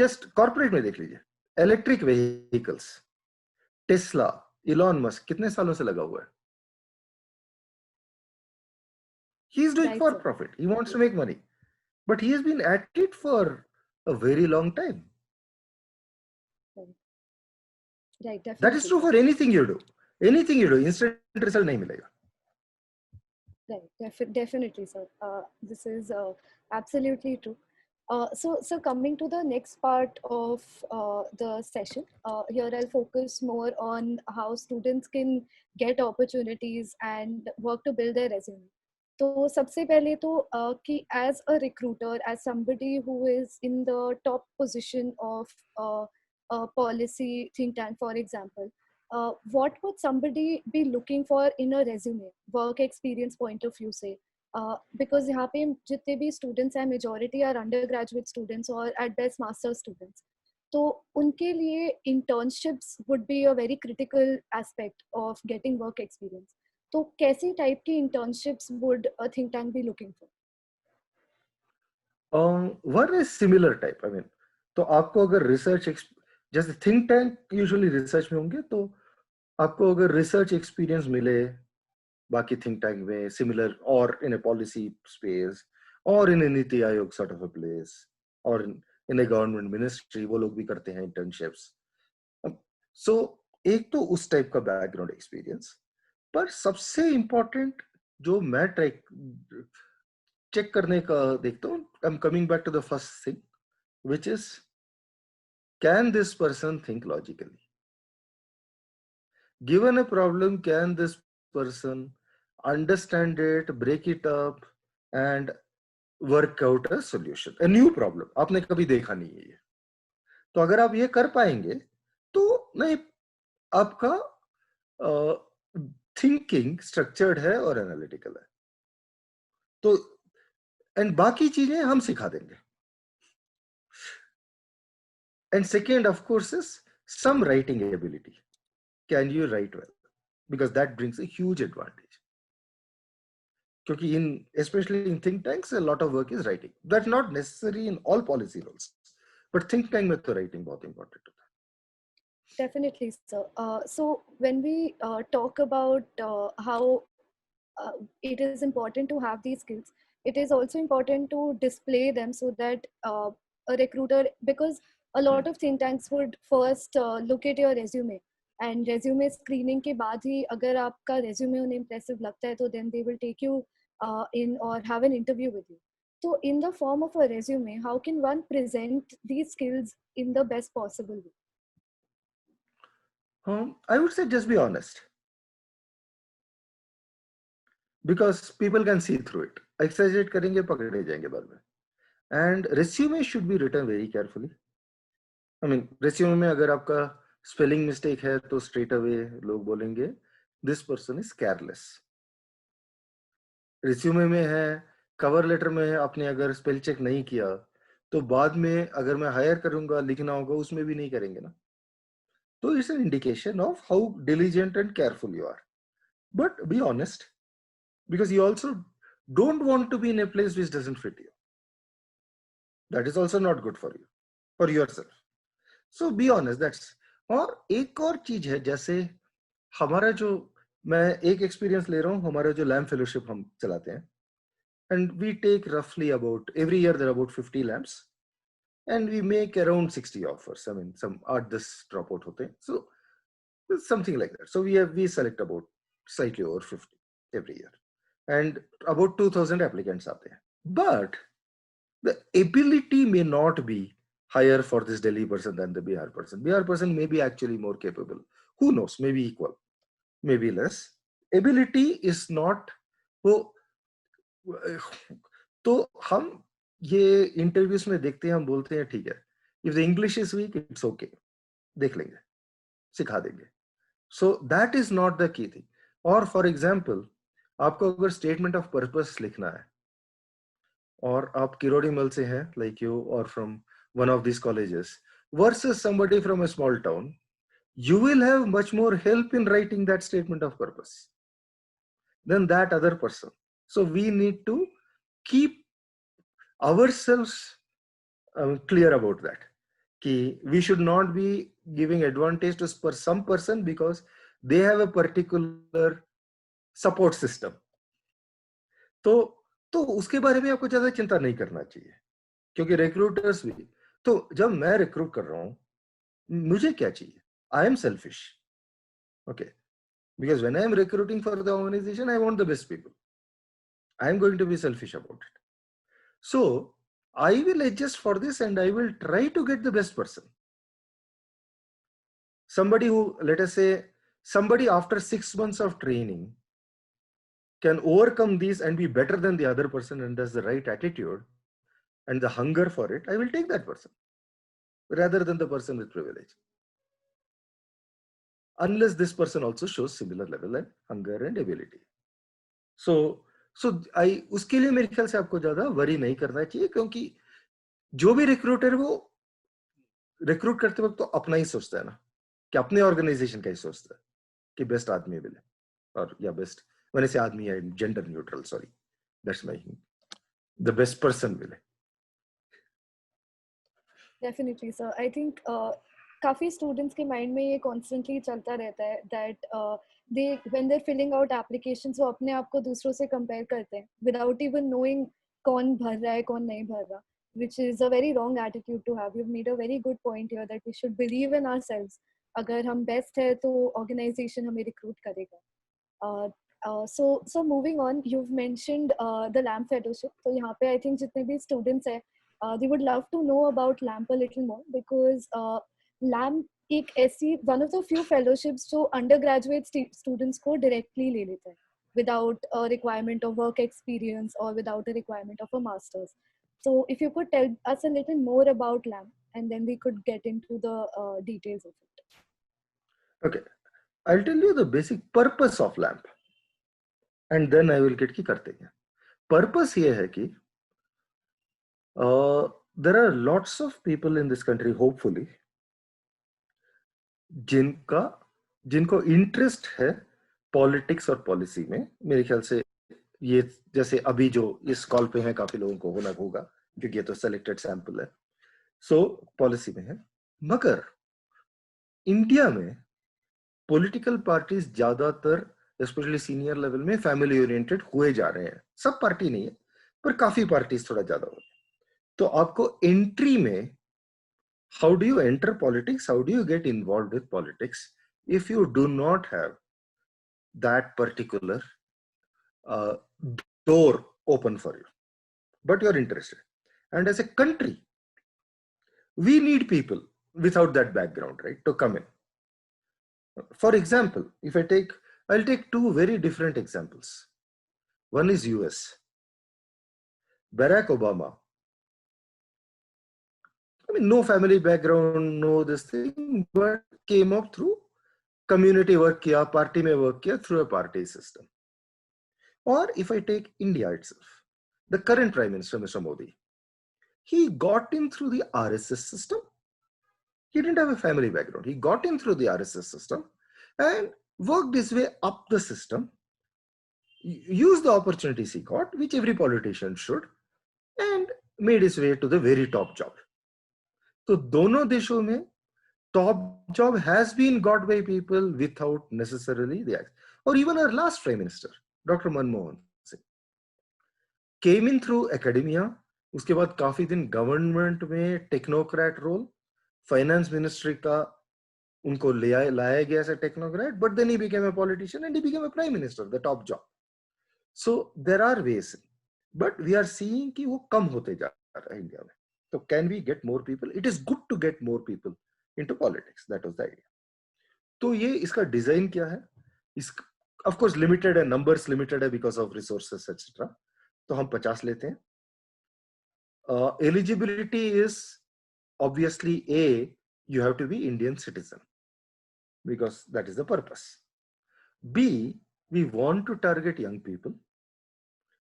just corporate में देख लीजिए, electric vehicles, Tesla, Elon Musk कितने सालों से लगा हुआ है. he is doing for profit, he wants to make money, but he has been at it for a very long time. Right, definitely. That is true for anything you do, instant result nahi milega. Right, definitely, sir. This is absolutely true. So coming to the next part of the session, here I'll focus more on how students can get opportunities and work to build their resume. तो सबसे पहले तो कि as a recruiter, as somebody who is in the top position of a policy think tank, for example, what would somebody be looking for in a resume, work experience point of view से? Because यहाँ पे जितने भी students हैं, majority are undergraduate students or at best master students. तो उनके लिए internships would be a very critical aspect of getting work experience. तो कैसी टाइप की internships would a think tank be looking for? One is similar type. I mean, तो आपको अगर research, जैसे think tank usually research में होंगे, तो आपको अगर research experience मिले बाकी think tank में, similar or in a policy space or in a NITI Aayog sort of a place or in a government ministry, वो लोग भी करते हैं internships. So एक तो उस टाइप का background experience, पर सबसे important जो मैं चेक करने का देखता हूँ, I'm coming back to the first thing, which is, can this person think logically? given a problem, can this person understand it, break it up, and work out a solution, a new problem? आपने कभी देखा नहीं है ये, तो अगर आप ये कर पाएंगे तो नहीं, आपका थिंकिंग स्ट्रक्चर्ड है और एनालिटिकल है, तो एंड बाकी चीजें हम सिखा देंगे. And second of course is some writing ability. Can you write well? Because that brings a huge advantage. क्योंकि in especially in think tanks a lot of work is writing. That's not necessary in all policy roles, but think tank में तो writing बहुत important होता है. Definitely, sir. So when we talk about how it is important to have these skills, it is also important to display them so that a recruiter, because a lot of think tanks would first look at your resume, and resume screening के बाद ही अगर आपका resume उन्हें impressive लगता है, तो then they will take you in or have an interview with you. So in the form of a resume, how can one present these skills in the best possible way? I would say just be honest, because people can see through it. Exaggerate करेंगे पकड़े जाएंगे बाद में. And resume should be written very carefully. I mean, resume में अगर आपका spelling mistake है तो straight away लोग बोलेंगे this person is careless. resume में है, cover letter में है, आपने अगर spell check नहीं किया तो बाद में अगर मैं hire करूंगा लिखना होगा उसमें भी नहीं करेंगे ना. So it's an indication of how diligent and careful you are. But be honest, because you also don't want to be in a place which doesn't fit you. That is also not good for you, for yourself. So be honest. That's. और एक और चीज है, जैसे हमारा जो, मैं एक एक्सपीरियंस ले रहा हूँ, हमारा जो लैम्प फेलोशिप हम चलाते हैं, and we take roughly about every year there are about 50 lamps and we make around 60 offers. I mean, some 8-10 dropout होते हैं, so something like that. So we select about slightly over 50 every year and about 2000 applicants आते हैं. But the ability may not be higher for this Delhi person than the Bihar person. Bihar person may be actually more capable. Who knows? Maybe equal, maybe less. Ability is not. तो हम ये interviews में देखते हैं, हम बोलते हैं ठीक है, if the English is weak it's okay, देख लेंगे, सिखा देंगे. So that is not the key thing. और फॉर एग्जाम्पल, आपको अगर स्टेटमेंट ऑफ पर्पस लिखना है और आप किरोड़ी मल से हैं, लाइक यू, और from one of this colleges versus somebody from a small town, you will have much more help in writing that statement of purpose than that other person. So we need to keep ourselves clear about that. We should not be giving advantage to some person because they have a particular support system. तो उसके बारे में आपको ज्यादा चिंता नहीं करना चाहिए, क्योंकि रिक्रूटर्स भी, तो जब मैं रिक्रूट कर रहा हूं, मुझे क्या चाहिए? I am selfish, okay, because when I am recruiting for the organization, I want the best people. I am going to be selfish about it. So I will adjust for this and I will try to get the best person. Somebody who, let us say, somebody after 6 months of training can overcome these and be better than the other person and has the right attitude and the hunger for it, I will take that person rather than the person with privilege. Unless this person also shows similar level and hunger and ability. So उसके लिए मेरे ख्याल से आपको ज्यादा worry नहीं करना चाहिए, क्योंकि जो भी रिक्रूटर वो रिक्रूट करते वक्त तो अपना ही सोचता है ना, कि अपने ऑर्गेनाइजेशन का ही सोचता है कि बेस्ट आदमी मिले, और या बेस्ट, मैंने से आदमी है gender neutral, sorry, that's my, the best person मिले. Definitely, sir. I think काफी students के mind में ये constantly चलता रहता है that they when they're filling out applications वो अपने आप को दूसरों से compare करते हैं without even knowing कौन भर रहा है कौन नहीं भर रहा, which is a very wrong attitude to have. You've made a very good point here that we should believe in ourselves. अगर हम best है तो organization हमें recruit करेगा. So moving on, you've mentioned the LAMP fellowship. तो यहाँ पे I think जितने भी students हैं, they would love to know about LAMP a little more, because LAMP एक ऐसी one of the few fellowships जो अंडरग्रेजुएट स्टूडेंट्स को डायरेक्टली ले लेता है without a requirement of work experience or without a requirement of a master's. So if you could tell us a little more about LAMP and then we could get into the details of it. Okay, I'll tell you the basic purpose of LAMP and then I will get ki karte hain. Purpose ये है कि there are lots of people in this country, hopefully, जिनको interest है politics और policy में. मेरे ख्याल से ये जैसे अभी जो इस कॉल पे है काफी लोगों को होगा क्योंकि ये तो सेलेक्टेड सैंपल है. सो पॉलिसी में है, मगर इंडिया में पॉलिटिकल पार्टीज ज्यादातर स्पेशली सीनियर लेवल में फैमिली ओरिएंटेड हुए जा रहे हैं. सब पार्टी नहीं है पर काफी पार्टीज थोड़ा ज्यादा हो. तो आपको एंट्री में how do you enter politics, how do you get involved with politics if you do not have that particular door open for you, but you're interested. And as a country, we need people without that background, right, to come in. For example, I'll take two very different examples. One is US. Barack Obama, I mean, no family background, no this thing, but came up through community work kiya, party mein work kiya through a party system. Or if I take India itself, the current Prime Minister, Mr. Modi, he got in through the RSS system. He didn't have a family background. He got in through the RSS system and worked his way up the system, used the opportunities he got, which every politician should, and made his way to the very top job. तो दोनों देशों में top job has been got by people without necessarily the access. Or even our last Prime Minister, Dr. Manmohan Singh, came in through academia. उसके बाद काफी दिन government में technocrat role, finance ministry का उनको लाया गया as a technocrat, but then he became a politician and he became a prime minister, the top job. So there are ways, but we are seeing कि वो कम होते जा रहा है इंडिया में. So can we get more people? It is good to get more people into politics. That was the idea. तो ये इसका डिजाइन क्या है? इस of course limited है, numbers limited है because of resources etc. तो हम 50 लेते हैं. Eligibility is obviously you have to be Indian citizen because that is the purpose. B, we want to target young people,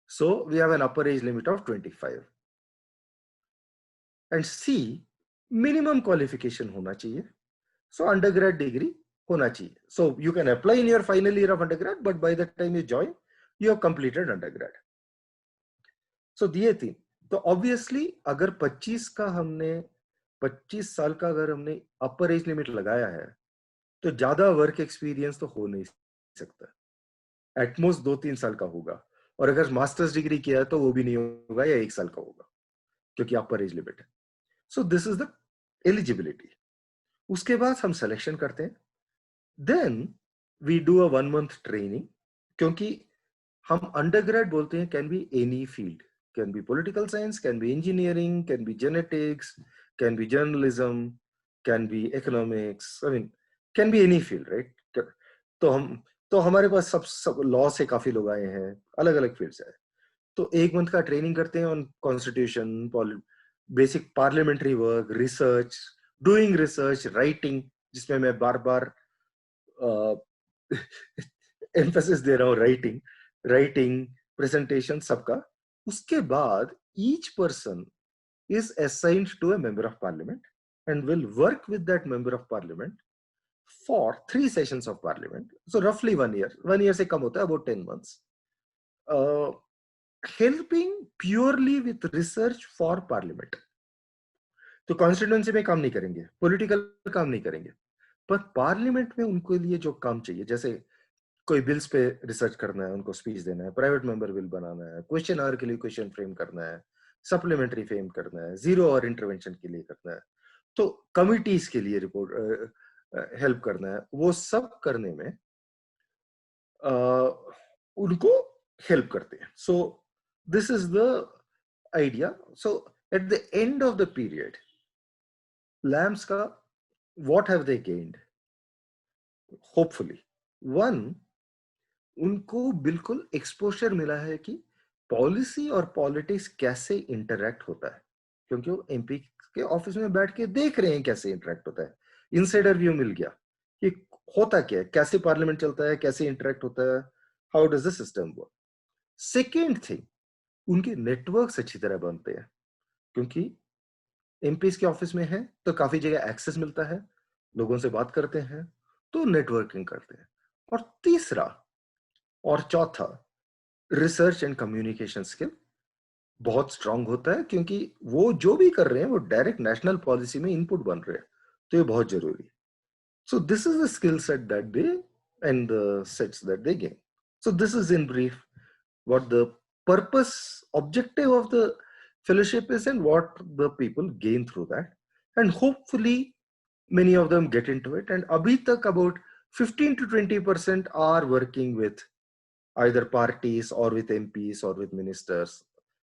so we have an upper age limit of 25. And C, minimum qualification होना चाहिए. So undergrad degree होना चाहिए. So you can apply in your final year of undergrad, but by the time you join, you have completed undergrad. So दिए 3. तो obviously अगर 25 साल का अगर हमने upper age limit लगाया है, तो ज्यादा work experience तो हो नहीं सकता. At most 2-3 साल का होगा. और अगर master's degree किया है तो वो भी नहीं होगा या 1 साल का होगा, क्योंकि upper age limit है. So this is the eligibility. उसके बाद हम selection करते हैं. Then we do a 1 month training, क्योंकि हम undergrad बोलते हैं can be any field, can be political science, can be engineering, can be genetics, can be journalism, can be economics, I mean can be any field, right? तो हमारे पास सब law से काफी लोग आए हैं, अलग अलग फील्ड से आए. तो 1 मंथ का ट्रेनिंग करते हैं on constitution, basic parliamentary work, research, doing research, writing, जिसमें मैं बार-बार एम्फेसिस दे रहा हूँ, राइटिंग, प्रेजेंटेशन, सबका. उसके बाद each person is assigned to a member of parliament and will work with that member of parliament for 3 sessions of parliament. So रफली 1 year से कम होता है, about 10 months. Helping purely with research for parliament. तो constituency में काम नहीं करेंगे, पॉलिटिकल काम नहीं करेंगे, पर पार्लियामेंट में उनको लिए जो काम चाहिए, जैसे कोई बिल्स पे रिसर्च करना है, उनको स्पीच देना है, प्राइवेट मेंबर बिल बनाना है, क्वेश्चन आवर के लिए क्वेश्चन फ्रेम करना है, सप्लीमेंट्री फ्रेम करना है, जीरो और इंटरवेंशन के लिए करना है, तो कमिटीज के लिए रिपोर्ट हेल्प करना है, वो सब करने में उनको हेल्प करते हैं. So this is the idea. So at the end of the period, lamps का what have they gained? Hopefully, one, उनको बिल्कुल एक्सपोजर मिला है कि पॉलिसी और पॉलिटिक्स कैसे इंटरैक्ट होता है, क्योंकि वो एमपी के ऑफिस में बैठ के देख रहे हैं कैसे इंटरैक्ट होता है। इनसाइडर व्यू मिल गया कि होता क्या है, कैसे पार्लियामेंट चलता है, कैसे इंटरैक्ट होता है, how does the system work. Second thing, उनके नेटवर्क्स अच्छी तरह बनते हैं, क्योंकि एमपीज के ऑफिस में है तो काफी जगह एक्सेस मिलता है, लोगों से बात करते हैं, तो नेटवर्किंग करते हैं। और तीसरा और चौथा, रिसर्च एंड कम्युनिकेशन स्किल बहुत स्ट्रांग होता है, क्योंकि वो जो भी कर रहे हैं वो डायरेक्ट नेशनल पॉलिसी में इनपुट बन रहे हैं, तो ये बहुत जरूरी है। So this is the skill set that they and the sets that they gain. So this is in brief what the purpose objective of the fellowship is and what the people gain through that, and hopefully many of them get into it. And abhi tak about 15 to 20% are working with either parties or with MPs or with ministers,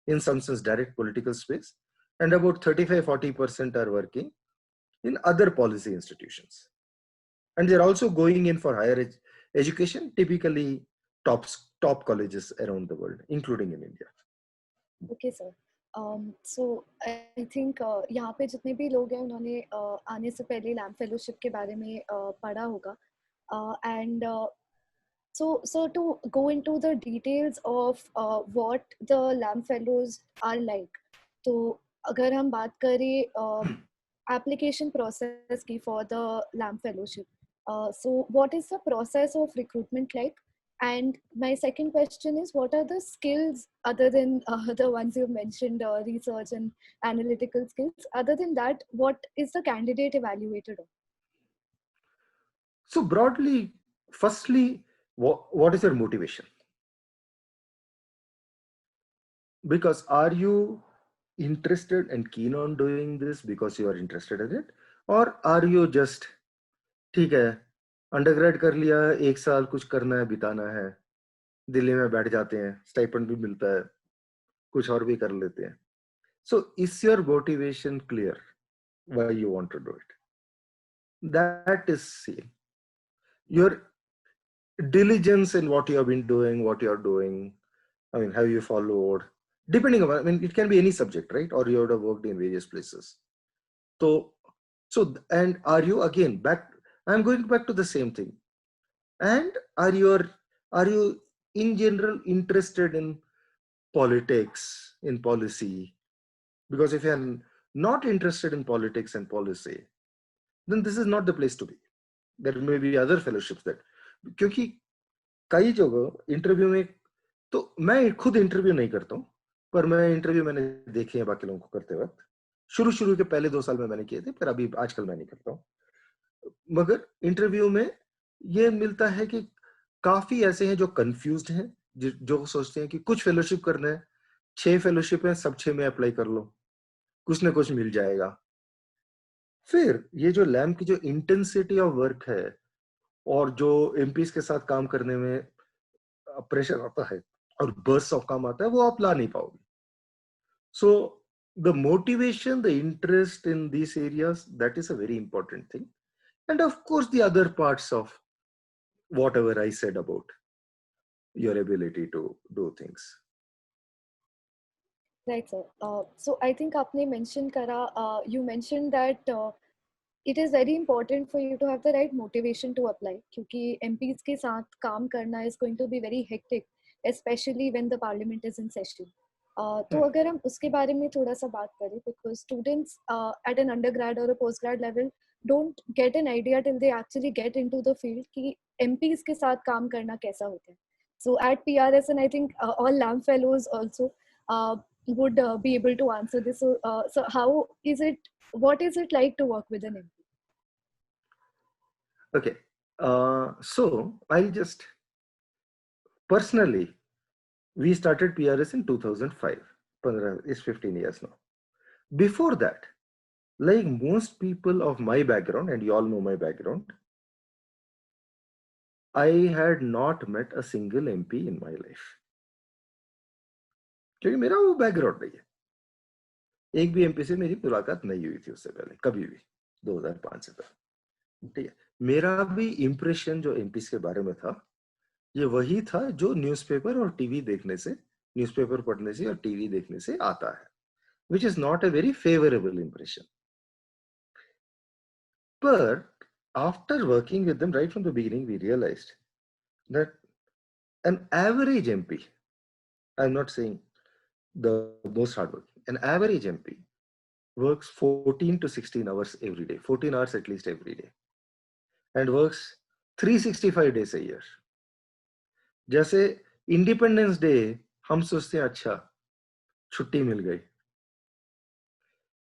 in some sense direct political space, and about 35-40% are working in other policy institutions, and they're also going in for higher education, typically top top colleges around the world, including in India. Okay sir, so I think यहाँ पे जितने भी लोग हैं उन्होंने आने से पहले लैम्प फेलोशिप के बारे में पढ़ा होगा, and so to go into the details of what the LAMP fellows are like, तो अगर हम बात करें application process की for the LAMP fellowship, so what is the process of recruitment like? And my second question is, what are the skills other than the ones you mentioned, research and analytical skills? Other than that, what is the candidate evaluated on? So broadly, firstly, what is your motivation? Because are you interested and keen on doing this because you are interested in it, or are you just ठीक है, undergrad कर लिया, एक साल कुछ करना है, बिताना है, दिल्ली में बैठ जाते हैं, स्टाइपेंड भी मिलता है, कुछ और भी कर लेते हैं. So is your motivation clear why you want to do it? That is seen. Your diligence in what you have been doing, what you are doing, I mean, have you followed? Depending on, I mean, it can be any subject, right? Or you would have worked in various places. So, and are you again back? I'm going back to the same thing. And are you in general interested in politics, in policy? Because if you're not interested in politics and policy, then this is not the place to be. There may be other fellowships that, क्योंकि कई जगह interview में, तो मैं खुद interview नहीं करता हूँ, पर मैं इंटरव्यू मैंने देखे हैं बाकी लोगों को करते वक्त. शुरू के पहले 2 साल में मैंने किए थे, पर अभी आजकल मैं नहीं करता हूँ. मगर इंटरव्यू में ये मिलता है कि काफी ऐसे हैं जो कंफ्यूज्ड हैं, जो सोचते हैं कि कुछ फेलोशिप करना है, 6 फेलोशिप है, सब 6 में अप्लाई कर लो, कुछ ना कुछ मिल जाएगा. फिर ये जो लैम्प की जो इंटेंसिटी ऑफ वर्क है और जो एमपीज के साथ काम करने में प्रेशर आता है और बर्स्ट ऑफ काम आता है, वो आप ला नहीं पाओगे. So the motivation, the interest in this areas, that is a very important thing. End of course the other parts of whatever I said about your ability to do things. Right, sir. So I think आपने mention करा, you mentioned that it is very important for you to have the right motivation to apply, क्योंकि MPs के साथ काम करना is going to be very hectic, especially when the parliament is in session. तो अगर हम उसके बारे में थोड़ा सा बात करें, because students at an undergrad or a postgrad level don't get an idea till they actually get into the field कि MPs के साथ काम करना कैसा होता है. So at PRS, and I think all LAMP fellows also would be able to answer this. So how is it, what is it like to work with an MP? Okay. So I'll just personally, we started PRS in 2005. It's 15 years now. Before that, like most people of my background, and you all know my background, I had not met a single MP in my life. क्योंकि मेरा वो background नहीं है. एक भी MP से मेरी मुलाकात नहीं हुई थी उससे पहले, कभी भी, 2005 से पहले. ठीक है, मेरा भी इम्प्रेशन जो एमपीज के बारे में था ये वही था जो न्यूज़पेपर और टीवी देखने से, न्यूज़पेपर पढ़ने से और टीवी देखने से आता है, which is not a very favorable impression. But after working with them right from the beginning, we realized that an average MP, I'm not saying the most hardworking, an average MP works 14 to 16 hours every day, 14 hours at least every day, and works 365 days a year. जैसे independence day हम सोचते हैं अच्छा छुट्टी मिल गई,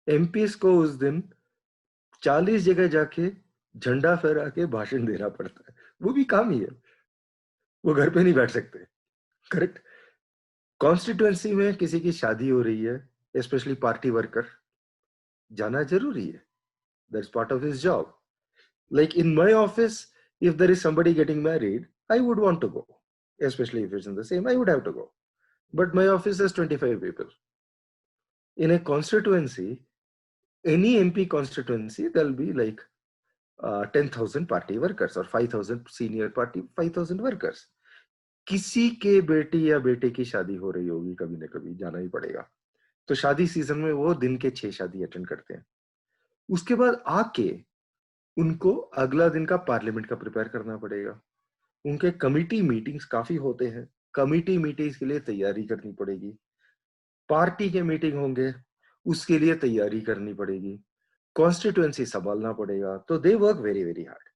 MPs को उस दिन 40 जगह जाके झंडा फहरा के भाषण देना पड़ता है, वो भी काम ही है, वो घर पे नहीं बैठ सकते, करेक्ट। कॉन्स्टिट्यूएंसी में किसी की शादी हो रही है, स्पेशली पार्टी वर्कर, जाना जरूरी है, that's part of his job. Like in my office, if there is somebody getting married, I would want to go, especially if it's in the same, I would have to go, but my office has 25 people. In a constituency, any MP constituency, there'll be like 10,000 party workers or 5,000 senior party, 5,000 workers. किसी के बेटी या बेटे की शादी हो रही होगी, कभी ना कभी जाना ही पड़ेगा, तो शादी सीजन में वो दिन के 6 शादी अटेंड करते हैं। उसके बाद आके उनको अगला दिन का पार्लियामेंट का प्रिपेयर करना पड़ेगा, उनके कमिटी मीटिंग्स काफी होते हैं, कमिटी मीटिंग्स के लिए तैयारी करनी पड़ेगी, पार्टी के मीटिंग होंगे उसके लिए तैयारी करनी पड़ेगी, कॉन्स्टिट्यूएंसी संभालना पड़ेगा, तो they work very very hard,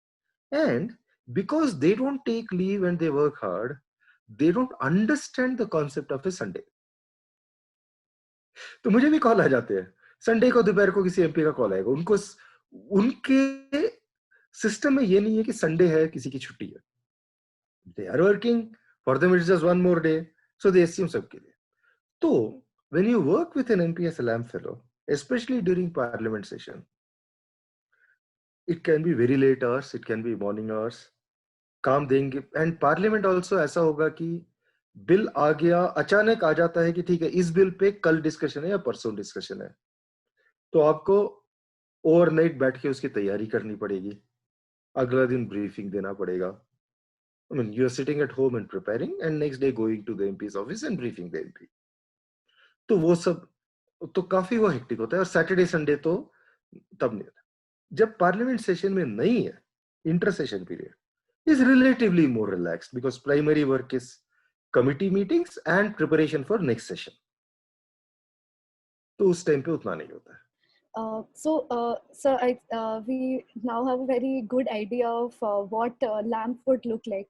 and because they don't take leave and they work hard, they don't understand the concept of a Sunday. तो मुझे भी कॉल आ जाते हैं, संडे को दोपहर को किसी एमपी का कॉल आएगा, उनको उनके सिस्टम में ये नहीं है कि संडे है किसी की छुट्टी है, they are working, for them it's just one more day, so they assume सबके लिए। तो when you work with an MP as a LAM fellow, especially during parliament session, it can be very late hours, it can be morning hours, काम देंगे, and parliament also ऐसा होगा कि bill आ गया, अचानक आ जाता है कि ठीक है इस बिल पे कल डिस्कशन है या परसों डिस्कशन है, तो आपको ओवरनाइट बैठ के उसकी तैयारी करनी पड़ेगी, अगला दिन ब्रीफिंग देना पड़ेगा। I mean, you are sitting at home and preparing, and next day going to the MP's office and briefing the MP. तो वो सब तो काफी वो हेक्टिक होता है, और सैटरडे संडे तो तब नहीं होता। जब पार्लियामेंट सेशन में नहीं है, inter session period is relatively more relaxed because primary work is committee meetings and preparation for next session, तो उस टाइम पे उतना नहीं होता है। So, we now have a very good idea of what LAMP would look like.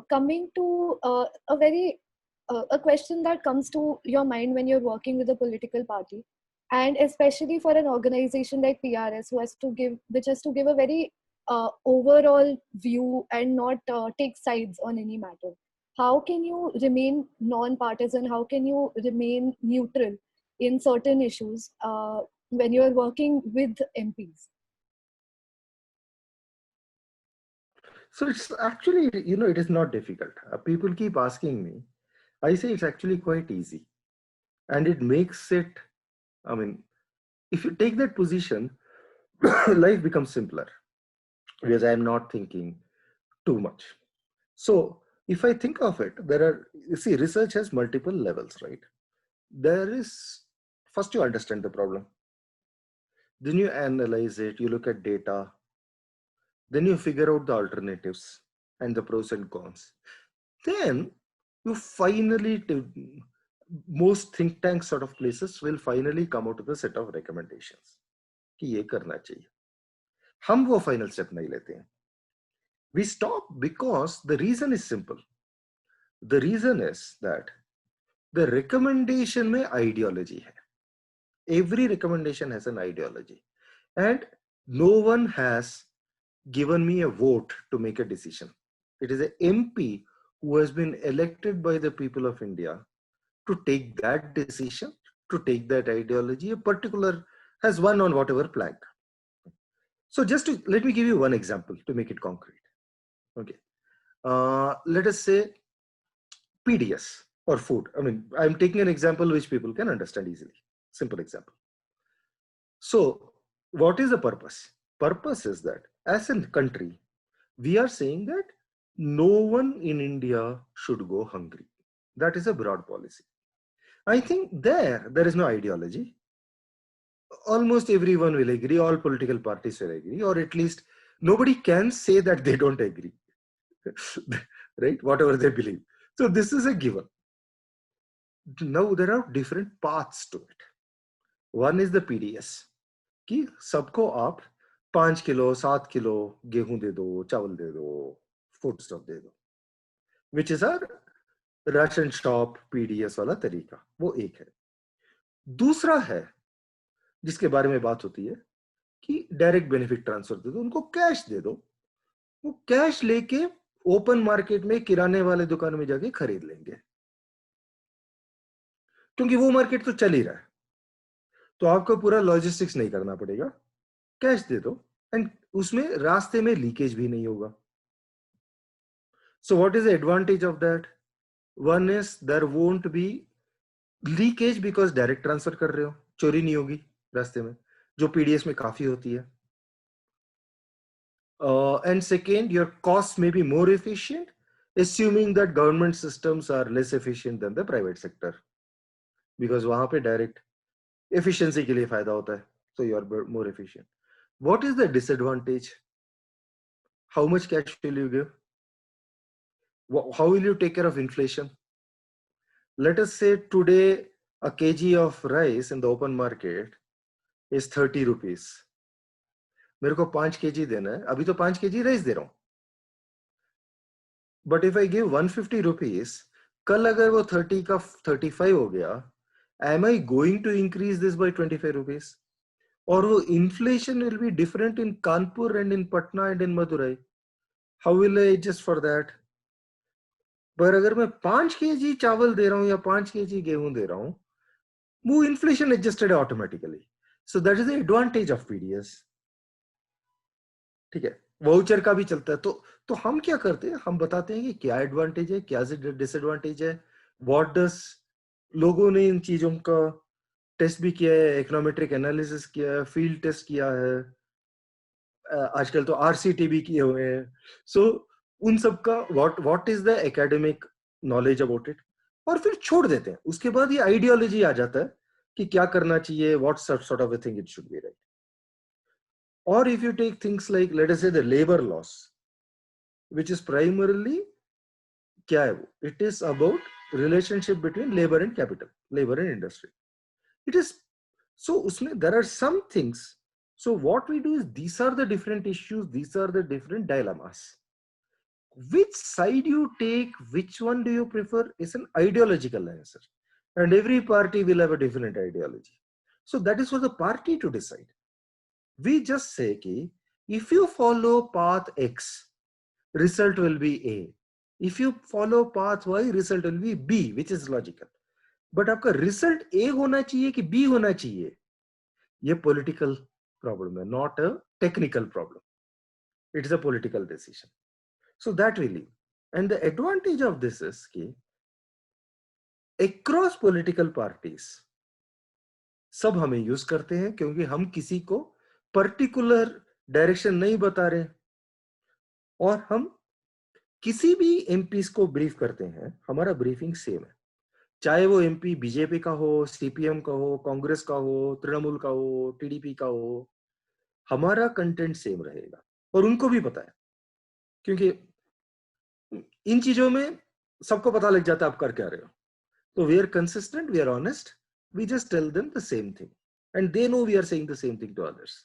Coming to a question that comes to your mind when you're working with a political party, and especially for an organization like PRS, which has to give a very overall view and not take sides on any matter. How can you remain non-partisan? How can you remain neutral in certain issues when you're working with MPs? So it's actually, it is not difficult. People keep asking me. I say it's actually quite easy. And it makes it, I mean, if you take that position, life becomes simpler because I'm not thinking too much. So if I think of it, you see, research has multiple levels, right? There is, first you understand the problem. Then you analyze it, you look at data, then you figure out the alternatives and the pros and cons. Then you finally, most think tank sort of places will finally come out with a set of recommendations कि ये करना चाहिए। हम वो final step नहीं लेते हैं। We stop because the reason is simple. The reason is that the recommendation में ideology है. Every recommendation has an ideology, and no one has given me a vote to make a decision. It is an MP who has been elected by the people of India to take that decision, to take that ideology, a particular has won on whatever plank. So just let me give you one example to make it concrete. Okay. Let us say PDS or food. I mean, I'm taking an example which people can understand easily. Simple example. So what is the purpose? Purpose is that as a country, we are saying that no one in India should go hungry. That is a broad policy. I think there is no ideology. Almost everyone will agree, all political parties will agree, or at least nobody can say that they don't agree, right? Whatever they believe. So this is a given. Now there are different paths to it. One is the PDS, कि सबको आप 5 kilo 7 kilo गेहूं दे दो, चावल दे दो, food stock दे दो, which is our ration shop PDS वाला तरीका, वो एक है। दूसरा है जिसके बारे में बात होती है कि डायरेक्ट बेनिफिट ट्रांसफर दे दो, उनको कैश दे दो, वो कैश लेके ओपन मार्केट में किराने वाले दुकान में जाके खरीद लेंगे, क्योंकि वो मार्केट तो चल ही रहा है, तो आपको पूरा लॉजिस्टिक्स नहीं करना पड़ेगा, कैश दे दो, एंड उसमें रास्ते में लीकेज भी नहीं होगा। So what is the advantage of that? One is there won't be leakage because direct transfer कर रहे हो, चोरी नहीं होगी रास्ते में, जो पीडीएस में काफी होती है। And second, your costs may be more efficient, assuming that government systems are less efficient than the private sector, because वहां पे direct efficiency के लिए फायदा होता है, so you are more efficient. What is the disadvantage? How much cash will you give? How will you take care of inflation? Let us say today a kg of rice in the open market is 30 rupees. मेरे को 5 kg देना है, अभी तो 5 kg rice दे रहा हूं, but if I give 150 rupees, कल अगर वो 30 का 35 हो गया, am I going to increase this by 25 rupees? और वो inflation will be different in Kanpur and in Patna and in Madurai. How will I adjust for that? पर अगर मैं 5 kg चावल दे रहा हूं या 5 kg गेहूं दे रहा हूं, वो इन्फ्लेशन एडजस्टेड है automatically, so that is the advantage of PDS. ठीक है, वाउचर का भी चलता है, तो हम क्या करते हैं, हम बताते हैं कि क्या एडवांटेज है, क्या डिसएडवांटेज है, व्हाट डस, लोगों ने इन चीजों का टेस्ट भी किया है, इकोनोमेट्रिक एनालिसिस किया है, फील्ड टेस्ट किया है, आजकल तो आरसीटी भी किए हुए हैं, सो उन सब का what is the academic knowledge about it, और फिर छोड़ देते हैं। उसके बाद ये आइडियोलॉजी आ जाता है कि क्या करना चाहिए, what sort of a thing it should be, right? Or if you take things like, let us say, the labor loss, which is primarily क्या है वो, it is about relationship between labor and capital, labor and industry. It is, so उसमें there are some things. So what we do is, these are the different issues, these are the different dilemmas. Which side you take, which one do you prefer, is an ideological answer, and every party will have a different ideology. So that is for the party to decide. We just say कि if you follow path X, result will be A. If you follow path Y, result will be B, which is logical. But आपका result A होना चाहिए कि B होना चाहिए, ये political problem है, not a technical problem. It is a political decision. So that we leave. And the advantage of this is कि across political parties सब हमें यूज करते हैं, क्योंकि हम किसी को पर्टिकुलर डायरेक्शन नहीं बता रहे, और हम किसी भी एमपीस को ब्रीफ करते हैं, हमारा ब्रीफिंग सेम है, चाहे वो एमपी बीजेपी का हो, सीपीएम का हो, कांग्रेस का हो, तृणमूल का हो, टीडीपी का हो, हमारा कंटेंट सेम रहेगा, और उनको भी पता है, क्योंकि इन चीजों में सबको पता लग जाता है आप कर क्या रहे हो। तो we are consistent, we are honest, we just tell them the same thing, and they know we are saying the same thing to others,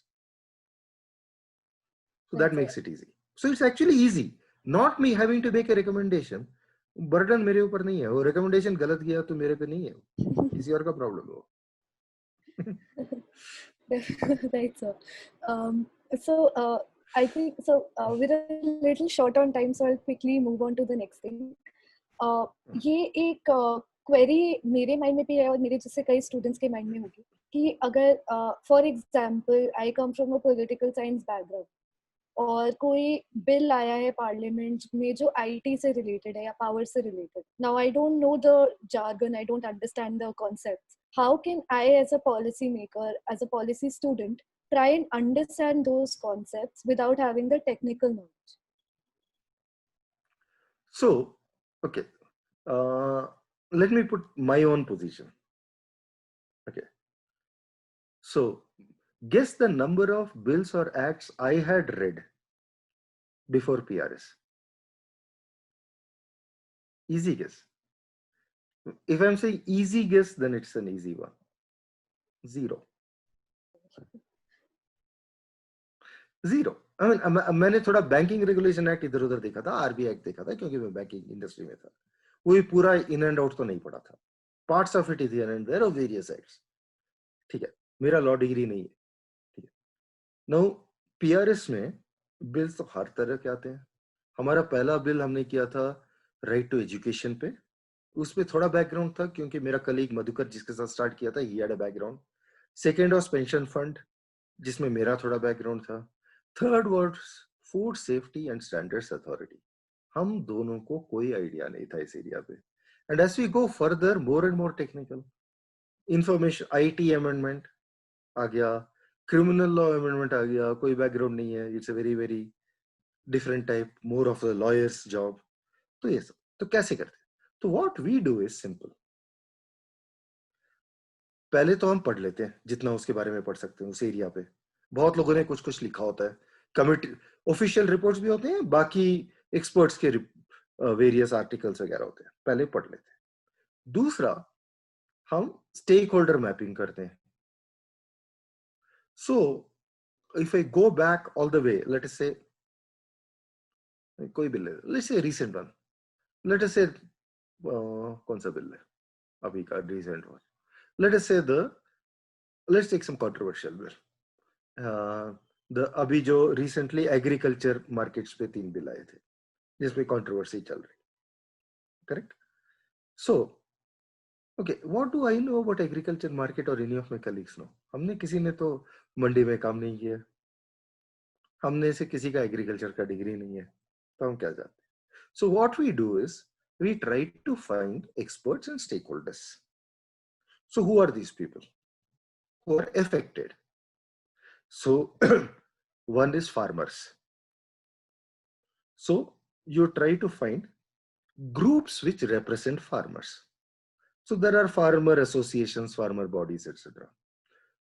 so that makes it easy. So it's actually easy, not me having to make a recommendation. Burden मेरे ऊपर नहीं है, वो recommendation गलत गया तो मेरे पे नहीं है, किसी और का प्रॉब्लम हो। Right, sir. I think so. We're a little short on time, so I'll quickly move on to the next thing. ये एक क्वेरी मेरे माइंड में भी है, और मेरे जैसे कई स्टूडेंट्स के माइंड में होगी कि अगर for example I come from a political science background, और कोई बिल आया है पार्लियामेंट में जो आईटी से रिलेटेड है या पावर से related. Now I don't know the jargon, I don't understand the concepts. How can I, as a policy maker, as a policy student, try and understand those concepts without having the technical knowledge? So, okay, uh, let me put my own position. Okay, so guess the number of bills or acts I had read before PRS. Easy guess. If I'm saying easy guess, then it's an easy one. Zero. Zero. I mean मैंने थोड़ा banking regulation act इधर उधर देखा था, RBI act देखा था, क्योंकि मैं बैंकिंग इंडस्ट्री में था। वो पूरा इन एंड आउट तो नहीं पड़ा था, parts of it is here and there of various acts. ठीक है, मेरा लॉ डिग्री नहीं है। ठीक है, नाउ पीआरएस में बिल्स तो हर तरह के आते हैं। हमारा पहला बिल हमने किया था राइट टू एजुकेशन पे, उसमें थोड़ा बैकग्राउंड था क्योंकि मेरा कलीग मधुकर जिसके साथ स्टार्ट किया था, he had a background. Second was pension fund, जिसमें मेरा थोड़ा बैकग्राउंड था। Third was food safety and standards authority. हम दोनों को कोई आइडिया नहीं था इस एरिया पे। And as we go further, more and more technical, information IT amendment आ गया, क्रिमिनल लॉ अमेंडमेंट आ गया, कोई बैकग्राउंड नहीं है, it's a very very different type, more of the lawyers job. तो ये सब तो कैसे करते हैं? तो what we do is simple. पहले तो हम पढ़ लेते हैं जितना उसके बारे में पढ़ सकते हैं उस एरिया पे। बहुत लोगों ने कुछ कुछ लिखा होता है, कमिटी ऑफिशियल रिपोर्ट्स भी होते हैं, बाकी एक्सपर्ट्स के वेरियस आर्टिकल्स वगैरह होते हैं, पहले पढ़ लेते हैं। दूसरा, हम स्टेक होल्डर मैपिंग करते हैं। So if I go back all the way, late us से कोई बिल है, let's say recent one, let us से कौन सा बिल है अभी का recent one, let us say the let's take some controversial bill. अभी जो रिसेंटली एग्रीकल्चर मार्केट्स पे 3 बिल आए थे जिसपे कंट्रोवर्सी चल रही, correct? So okay, what do I know about agriculture market और any of my colleagues know? हमने किसी ने तो मंडी में काम नहीं किया, हमने से किसी का एग्रीकल्चर का डिग्री नहीं है, तो हम क्या जानते हैं? So what we do is we try to find experts and stakeholders. So who are these people who are affected? So one is farmers. So you try to find groups which represent farmers. So there are farmer associations, farmer bodies, etc.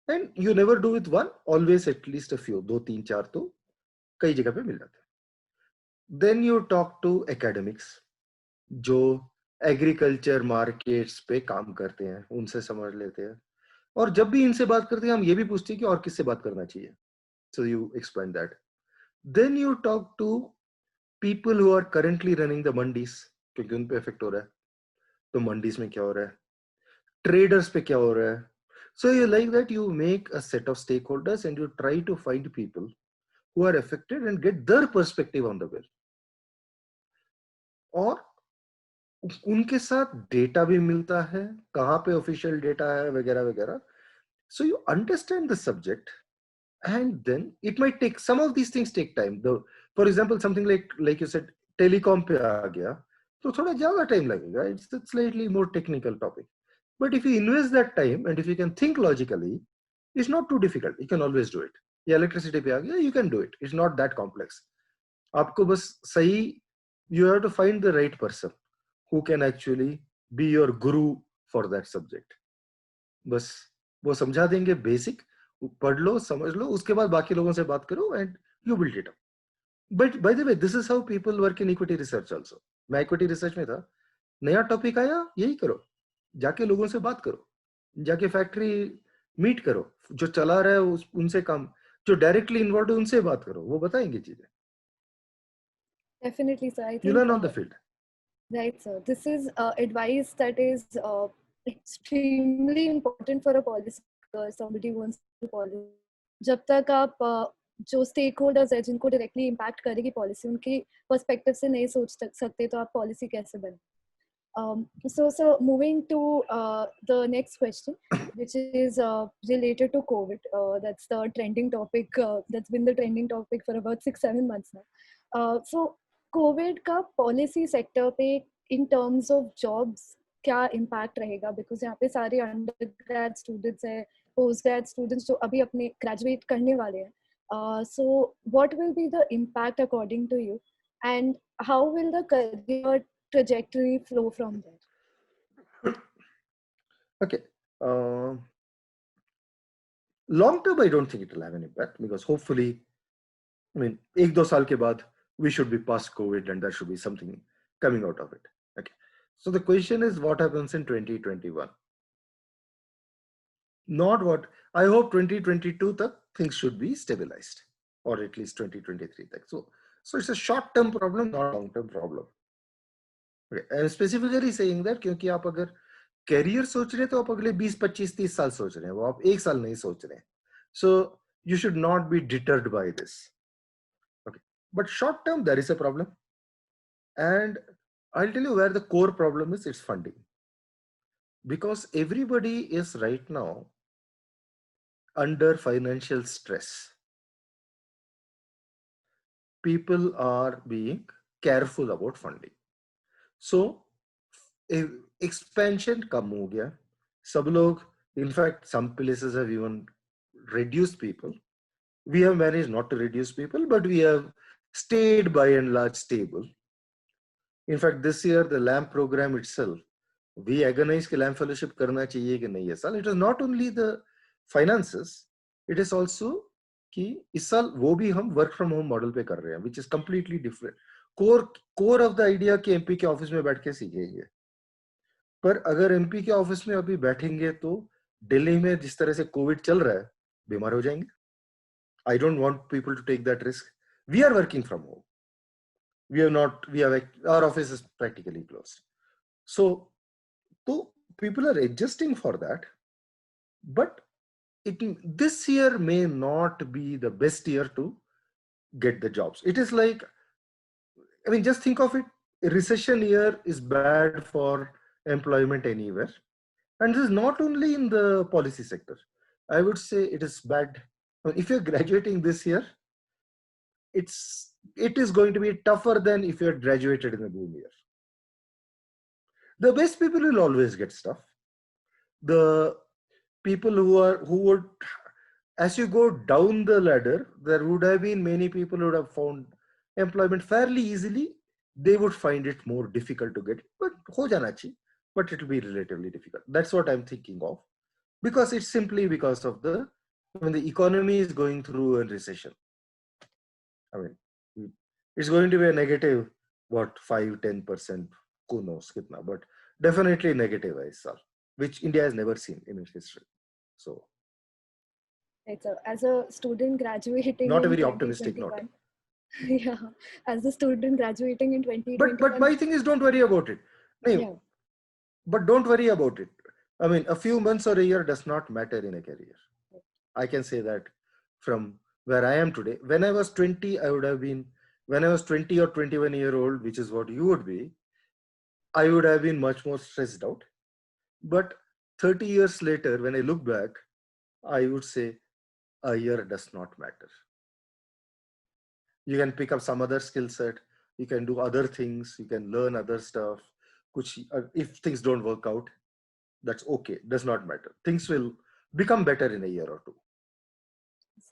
And you never do with one, always at least a few, 2 3 4 तो कई जगह पे मिल जाते हैं। Then you talk to academics जो agriculture markets पे काम करते हैं, उनसे समझ लेते हैं। और जब भी इनसे बात करते हैं, हम ये भी पूछते हैं कि और किससे बात करना चाहिए। So you explain that. Then you talk to people who are currently running the mandis, क्योंकि उन पे इफेक्ट हो रहा है, तो मंडीज में क्या हो रहा है, ट्रेडर्स पे क्या हो रहा है। So you like that, you make a set of stakeholders and you try to find people who are affected and get their perspective on the bill. और उनके साथ डेटा भी मिलता है, कहाँ पे ऑफिशियल डेटा है वगैरह वगैरह। So you understand the subject and then it might take, some of these things take time. The, for example, something like you said, telecom पे आ गया तो थोड़ा ज्यादा टाइम लगेगा, it's a slightly more technical topic. But if you invest that time and if you can think logically, it's not too difficult, you can always do it. या electricity पे आ गया, you can do it, it's not that complex. आपको बस सही, you have to find the right person who can actually be your guru for that subject. बस वो समझा देंगे बेसिक, पढ़ लो समझ लो, उसके बाद बाकी लोगों से बात करो and you build it up. But by the way, this is how people work in equity research also. मैं इक्विटी रिसर्च में था, नया टॉपिक आया, यही करो, जाके लोगों से बात करो, जाके फैक्ट्री मीट करो, जो चला रहा है उनसे काम, जो डायरेक्टली इन्वॉल्व है उनसे बात करो, वो बताएंगे चीजें। Definitely, sir. I You think learn on the field. right, sir. This is advice that is extremely important for a policy, somebody who wants to policy. जब तक आप जो स्टेक होल्डर्स है जिनको डायरेक्टली इम्पैक्ट करेगी पॉलिसी, उनके perspective से नहीं सोच सकते तो आप पॉलिसी कैसे बने? So moving to the next question, which is related to COVID. That's the trending topic. That's been the trending topic for about 6-7 months now. So COVID का policy sector पे in terms of jobs क्या impact रहेगा? Because यहाँ पे सारे undergrad students हैं, post grad students जो अभी अपने graduate करने वाले हैं. So what will be the impact according to you, and how will the career trajectory flow from there? Okay. Long term, I don't think it will have an impact because hopefully, I mean, 1-2 साल के बाद, we should be past COVID and there should be something coming out of it. Okay. So the question is what happens in 2021? Not what, I hope 2022 tak things should be stabilized, or at least 2023 tak. So it's a short-term problem, not a long-term problem. Okay. I'm specifically saying that क्योंकि आप अगर career सोच रहे हैं तो आप अगले 20, 25, 30 साल सोच रहे हैं, वो आप 1 साल नहीं सोच रहे हैं. So you should not be deterred by this. Okay. But short term, there is a problem. And I'll tell you where the core problem is, it's funding. Because everybody is right now under financial stress. People are being careful about funding. So expansion कम हो गया. सब लोग, in fact, some places have even reduced people. We have managed not to reduce people, but we have stayed by and large stable. In fact, this year, the LAMP program itself, we agonize कि LAMP fellowship करना चाहिए कि नहीं ये साल. It is not only the finances, it is also कि इस साल वो भी हम work from home model पे कर रहे हैं, which is completely different. Core of the idea कि MP के ऑफिस में बैठ के सीखेंगे. पर अगर MP के ऑफिस में अभी बैठेंगे तो दिल्ली में जिस तरह से कोविड चल रहा है, बीमार हो जाएंगे. I don't want people to take that risk. We are working from home. Our office is practically closed. So people are adjusting for that, but this year may not be the best year to get the jobs. It is like, I mean, just think of it. A recession year is bad for employment anywhere. And this is not only in the policy sector. I would say it is bad. If you're graduating this year, it is going to be tougher than if you had graduated in a boom year. The best people will always get stuff. The people who would, as you go down the ladder, there would have been many people who would have found employment fairly easily. They would find it more difficult to get, but ho jana chahiye, but it will be relatively difficult. That's what I'm thinking of, because it's simply because of when the economy is going through a recession. I mean, it's going to be a negative, 5-10%, who knows, kitna, but definitely negative, which India has never seen in its history. So, right, so as a student graduating not a in very optimistic note. Yeah, as a student graduating in 2021. But my thing is, don't worry about it. No, yeah. But don't worry about it. I mean, a few months or a year does not matter in a career. I can say that from where I am today. When I was 20, when I was 20 or 21-year old, which is what you would be, I would have been much more stressed out. But 30 years later, when I look back, I would say a year does not matter. You can pick up some other skill set. You can do other things. You can learn other stuff. If things don't work out, that's okay. Does not matter. Things will become better in a year or two.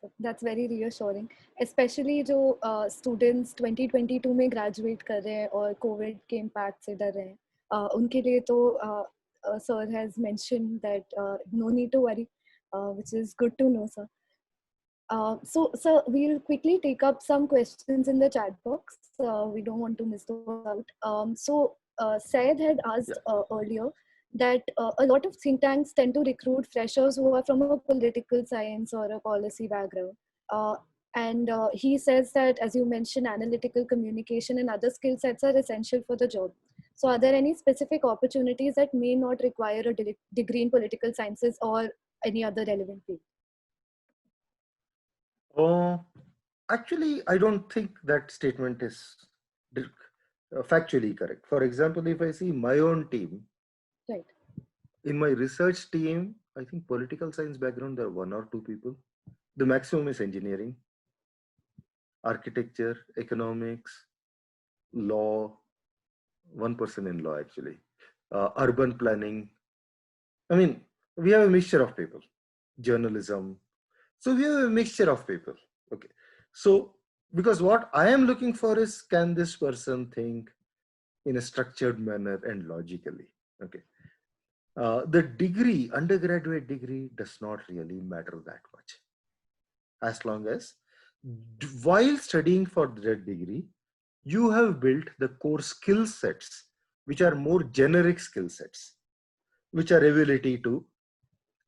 So that's very reassuring. Especially जो students 2022 में graduate कर रहे हैं और COVID के impact से डर रहे हैं, उनके लिए तो sir has mentioned that no need to worry, which is good to know, sir. So, sir, we'll quickly take up some questions in the chat box. We don't want to miss those out. So, Syed had asked earlier that a lot of think tanks tend to recruit freshers who are from a political science or a policy background. And he says that, as you mentioned, analytical communication and other skill sets are essential for the job. So, are there any specific opportunities that may not require a degree in political sciences or any other relevant field? Actually, I don't think that statement is factually correct. For example, if I see my own team, right. In my research team, I think political science background, there are 1 or 2 people. The maximum is engineering, architecture, economics, law, 1 person in law actually, urban planning. I mean, we have a mixture of people. journalism. So we have a mixture of people. Okay. So because what I am looking for is, can this person think in a structured manner and logically? Okay. The degree, undergraduate degree, does not really matter that much, as long as while studying for that degree, you have built the core skill sets, which are more generic skill sets, which are ability to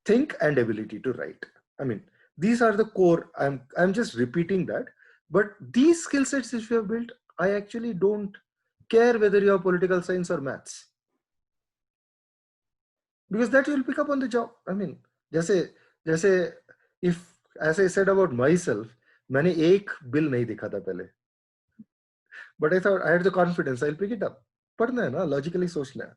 think and ability to write. I mean, these are the core. I'm just repeating that. But these skill sets which we have built, I actually don't care whether you have political science or maths, because that you'll pick up on the job. I mean, जैसे if, as I said about myself, मैंने एक bill नहीं दिखा था पहले, but I thought I had the confidence I'll pick it up. पढ़ना है ना, logically सोचना है.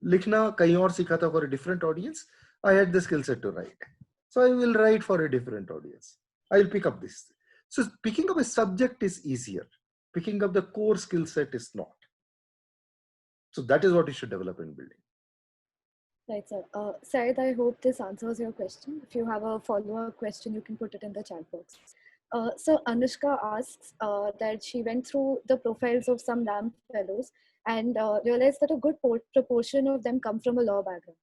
लिखना कहीं और सीखा था for a different audience. I had the skill set to write, so I will write for a different audience. I'll pick up this. So picking up a subject is easier. Picking up the core skill set is not. So that is what you should develop in building. Right, sir. Syed, I hope this answers your question. If you have a follow-up question, you can put it in the chat box. So Anushka asks that she went through the profiles of some LAM fellows and realized that a good proportion of them come from a law background.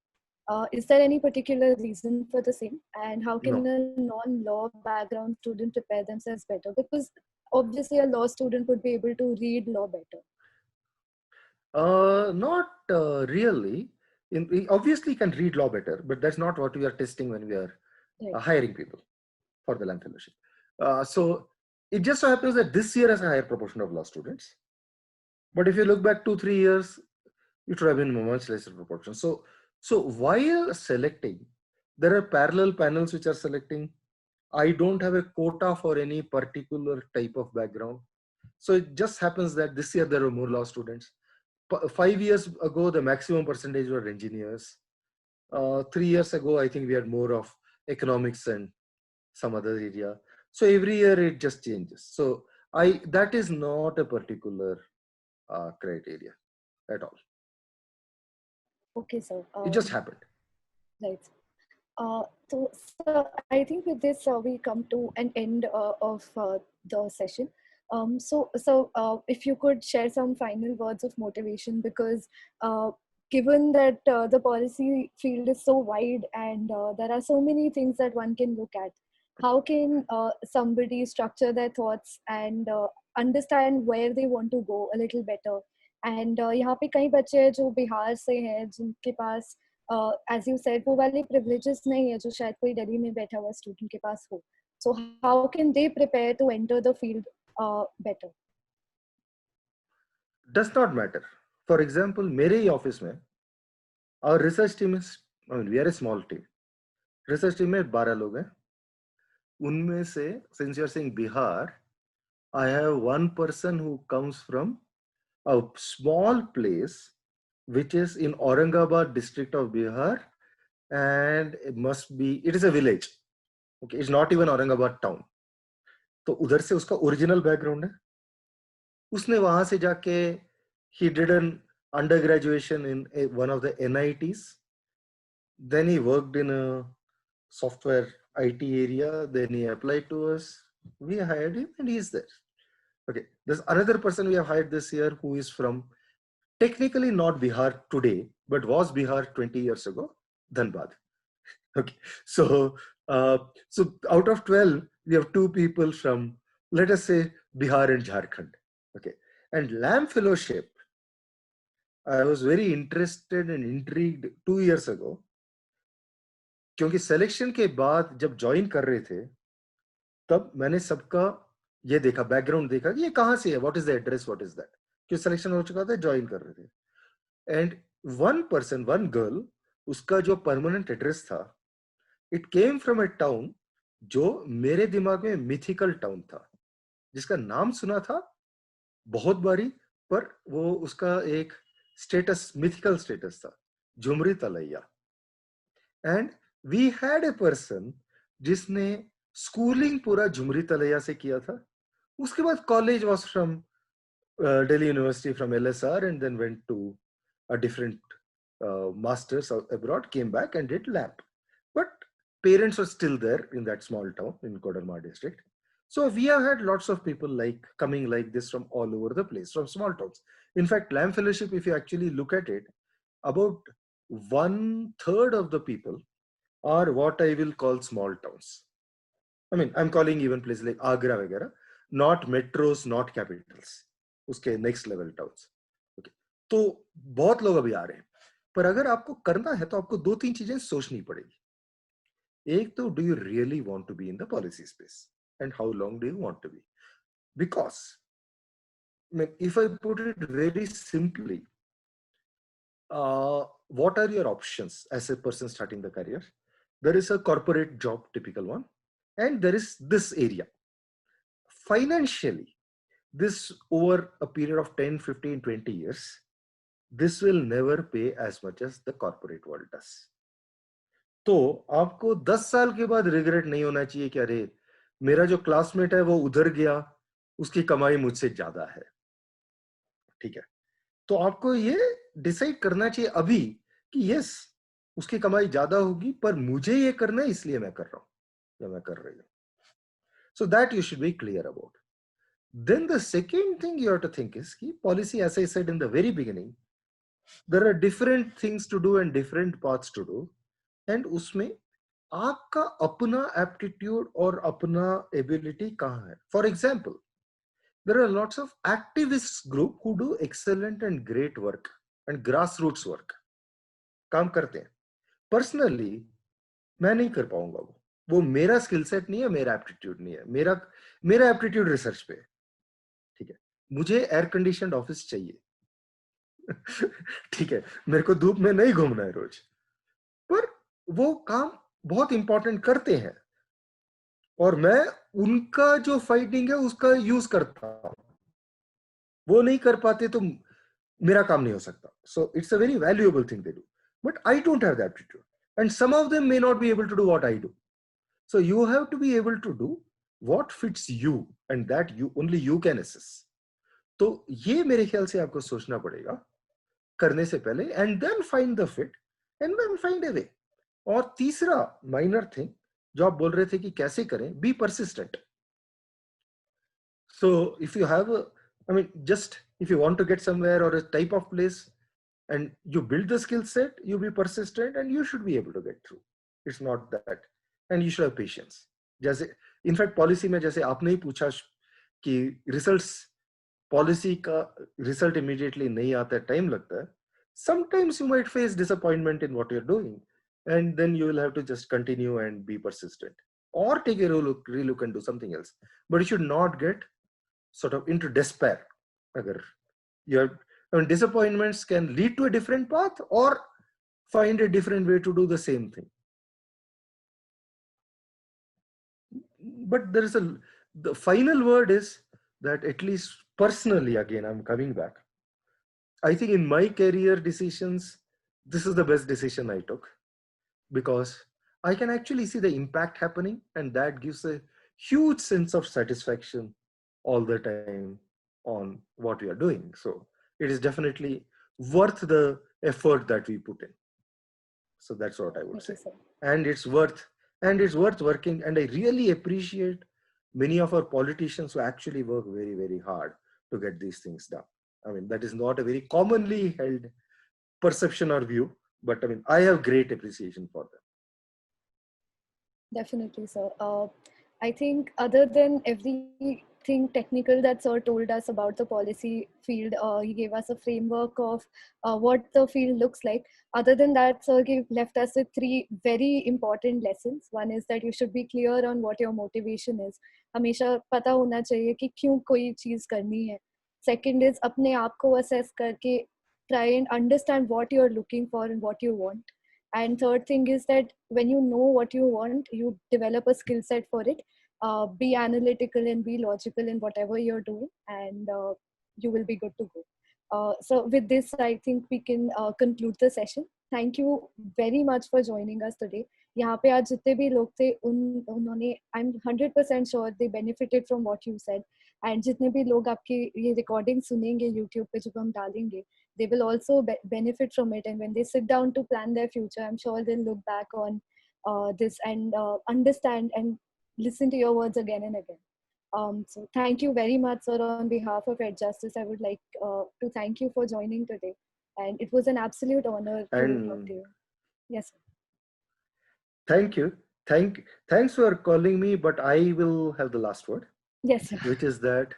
Is there any particular reason for the same? And how can No. a non-law background student prepare themselves better? Because obviously a law student would be able to read law better. Not really. We obviously can read law better, but that's not what we are testing when we are hiring people for the LAM fellowship. So it just so happens that this year has a higher proportion of law students. But if you look back 2-3 years, it would have been a much lesser proportion. So while selecting, there are parallel panels which are selecting. I don't have a quota for any particular type of background. So it just happens that this year there were more law students. 5 years ago, the maximum percentage were engineers. 3 years ago, I think we had more of economics and some other area. So every year it just changes. So that is not a particular criteria at all. Okay, sir. It just happened. Right. So I think with this we come to an end of the session. So if you could share some final words of motivation, because given that the policy field is so wide and there are so many things that one can look at, how can somebody structure their thoughts and understand where they want to go a little better? And यहाँ पे कई बच्चे हैं जो बिहार से हैं जिनके पास as you said, वो वाले privileges नहीं है जो शायद कोई दिल्ली में बैठा हुआ student के पास हो. So how can they prepare to enter the field better? Does not matter. For example, मेरे ही office में, our research team is, I mean, we are a small team. Research team में 12 लोग हैं. उनमें से, since you are saying Bihar, I have one person who comes from a small place which is in Aurangabad district of Bihar, and it is a village. Okay, it's not even Aurangabad town. तो उधर से उसका original background है. उसने वहां से जाके he did an undergraduation in one of the NITs. Then he worked in a software IT area. Then he applied to us. We hired him and he's there. Okay, there's another person we have hired this year who is from technically not Bihar today, but was Bihar 20 years ago, Dhanbad. Okay, so out of 12, we have 2 people from, let us say, Bihar and Jharkhand. Okay, and LAM fellowship, I was very interested and intrigued 2 years ago, क्योंकि selection के बाद जब join कर रहे थे, तब मैंने सबका ये देखा, बैकग्राउंड देखा कि ये कहाँ से है, what is the address, what is that, क्योंकि सिलेक्शन हो चुका था, ज्वाइन कर रहे थे. एंड वन गर्ल, उसका जो परमानेंट एड्रेस था, it came from a town जो मेरे दिमाग में मिथिकल टाउन था, जिसका नाम सुना था बहुत बारी, पर वो उसका एक स्टेटस, मिथिकल स्टेटस था, Jhumri Telaiya. And we had a person जिसने स्कूलिंग पूरा झुमरी तलैया से किया था. उसके बाद college was from Delhi University from LSR, and then went to a different masters abroad, came back and did lab. But parents were still there in that small town in Kodarma district. So we have had lots of people like coming like this from all over the place, from small towns. In fact, Lamb Fellowship, if you actually look at it, about 1/3 of the people are what I will call small towns. I mean, I'm calling even places like Agra, वगैरह, not metros, not capitals. उसके next level towns. Okay. तो बहुत लोग अभी आ रहे हैं. पर अगर आपको करना है तो आपको 2-3 चीजें सोचनी पड़ेगी. एक तो, do you really want to be in the policy space? And how long do you want to be? Because, I mean, if I put it very simply, what are your options as a person starting the career? There is a corporate job, typical one, and there is this area. Financially, this over a period of 10, 15, 20 years, this will never pay as much as the corporate world does. तो आपको 10 साल के बाद regret नहीं होना चाहिए कि अरे मेरा जो क्लासमेट है वो उधर गया, उसकी कमाई मुझसे ज्यादा है. ठीक है, तो आपको ये डिसाइड करना चाहिए अभी कि यस, उसकी कमाई ज्यादा होगी, पर मुझे ये करना है इसलिए मैं कर रहा हूं या मैं कर रही हूं. So that you should be clear about. Then the second thing you have to think is कि policy, as I said in the very beginning, there are different things to do and different paths to do, and उसमें आपका अपना aptitude और अपना ability कहाँ है. For example, there are lots of activist group who do excellent and great work and grassroots work. काम करते हैं. Personally, मैं नहीं कर पाऊंगा वो मेरा स्किल सेट नहीं है, मेरा एप्टीट्यूड नहीं है. मेरा एप्टीट्यूड रिसर्च पे है. ठीक है, मुझे एयर कंडीशनड ऑफिस चाहिए. ठीक है, मेरे को धूप में नहीं घूमना है रोज. पर वो काम बहुत इंपॉर्टेंट करते हैं और मैं उनका जो फाइटिंग है उसका यूज करता हूं. वो नहीं कर पाते तो मेरा काम नहीं हो सकता. So it's a very valuable thing they do, but I don't have the aptitude and some of them may not be able to do what I do. So you have to be able to do what fits you and that you only you can assess. तो ये मेरे ख्याल से आपको सोचना पड़ेगा करने से पहले, and then find the fit and then find a way. और तीसरा minor thing जो आप बोल रहे थे कि कैसे करें, be persistent. So if you have I mean, just if you want to get somewhere or a type of place and you build the skill set, you be persistent and you should be able to get through. It's not that. And you should have patience. जैसे in fact policy में जैसे आपने ही पूछा कि results, policy का result immediately नहीं आता है, टाइम लगता है. Sometimes you might face disappointment in what you are doing and then you will have to just continue and be persistent or take a relook and do something else. But you should not get sort of into despair. Agar your disappointments can lead to a different path or find a different way to do the same thing. But there is the final word is that, at least personally, again, I'm coming back. I think in my career decisions, this is the best decision I took because I can actually see the impact happening, and that gives a huge sense of satisfaction all the time on what we are doing. So it is definitely worth the effort that we put in. So that's what I would say. And it's worth working. And I really appreciate many of our politicians who actually work very, very hard to get these things done. I mean, that is not a very commonly held perception or view, but I mean, I have great appreciation for them. Definitely, sir. I think other than everything technical that sir told us about the policy field, he gave us a framework of what the field looks like. Other than that, sir left us with 3 very important lessons. One is that you should be clear on what your motivation is. हमेशा पता होना चाहिए कि क्यों कोई चीज़ करनी है. Second is अपने आप को assess करके try and understand what you are looking for and what you want. And third thing is that when you know what you want, you develop a skill set for it. Be analytical and be logical in whatever you're doing, and you will be good to go. So with this, I think we can conclude the session. Thank you very much for joining us today. यहाँ पे आज जितने भी लोग थे उन्होंने I'm 100% sure they benefited from what you said. And जितने भी लोग आपकी ये recording सुनेंगे YouTube पे जब हम डालेंगे, they will also benefit from it, and when they sit down to plan their future, I'm sure they'll look back on this and understand and listen to your words again and again. So thank you very much, sir. On behalf of EdJustice, I would like to thank you for joining today. And it was an absolute honor to talk to And you. Yes, sir. thank you. Thanks for calling me, but I will have the last word, Yes, sir. which is that,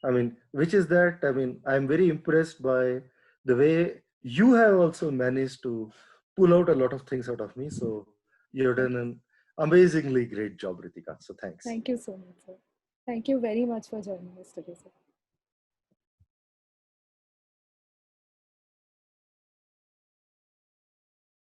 I'm very impressed by the way you have also managed to pull out a lot of things out of me. So you've done Thank you. an amazingly great job, Ritika. So thanks. Thank you so much, sir. Thank you very much for joining us today, sir.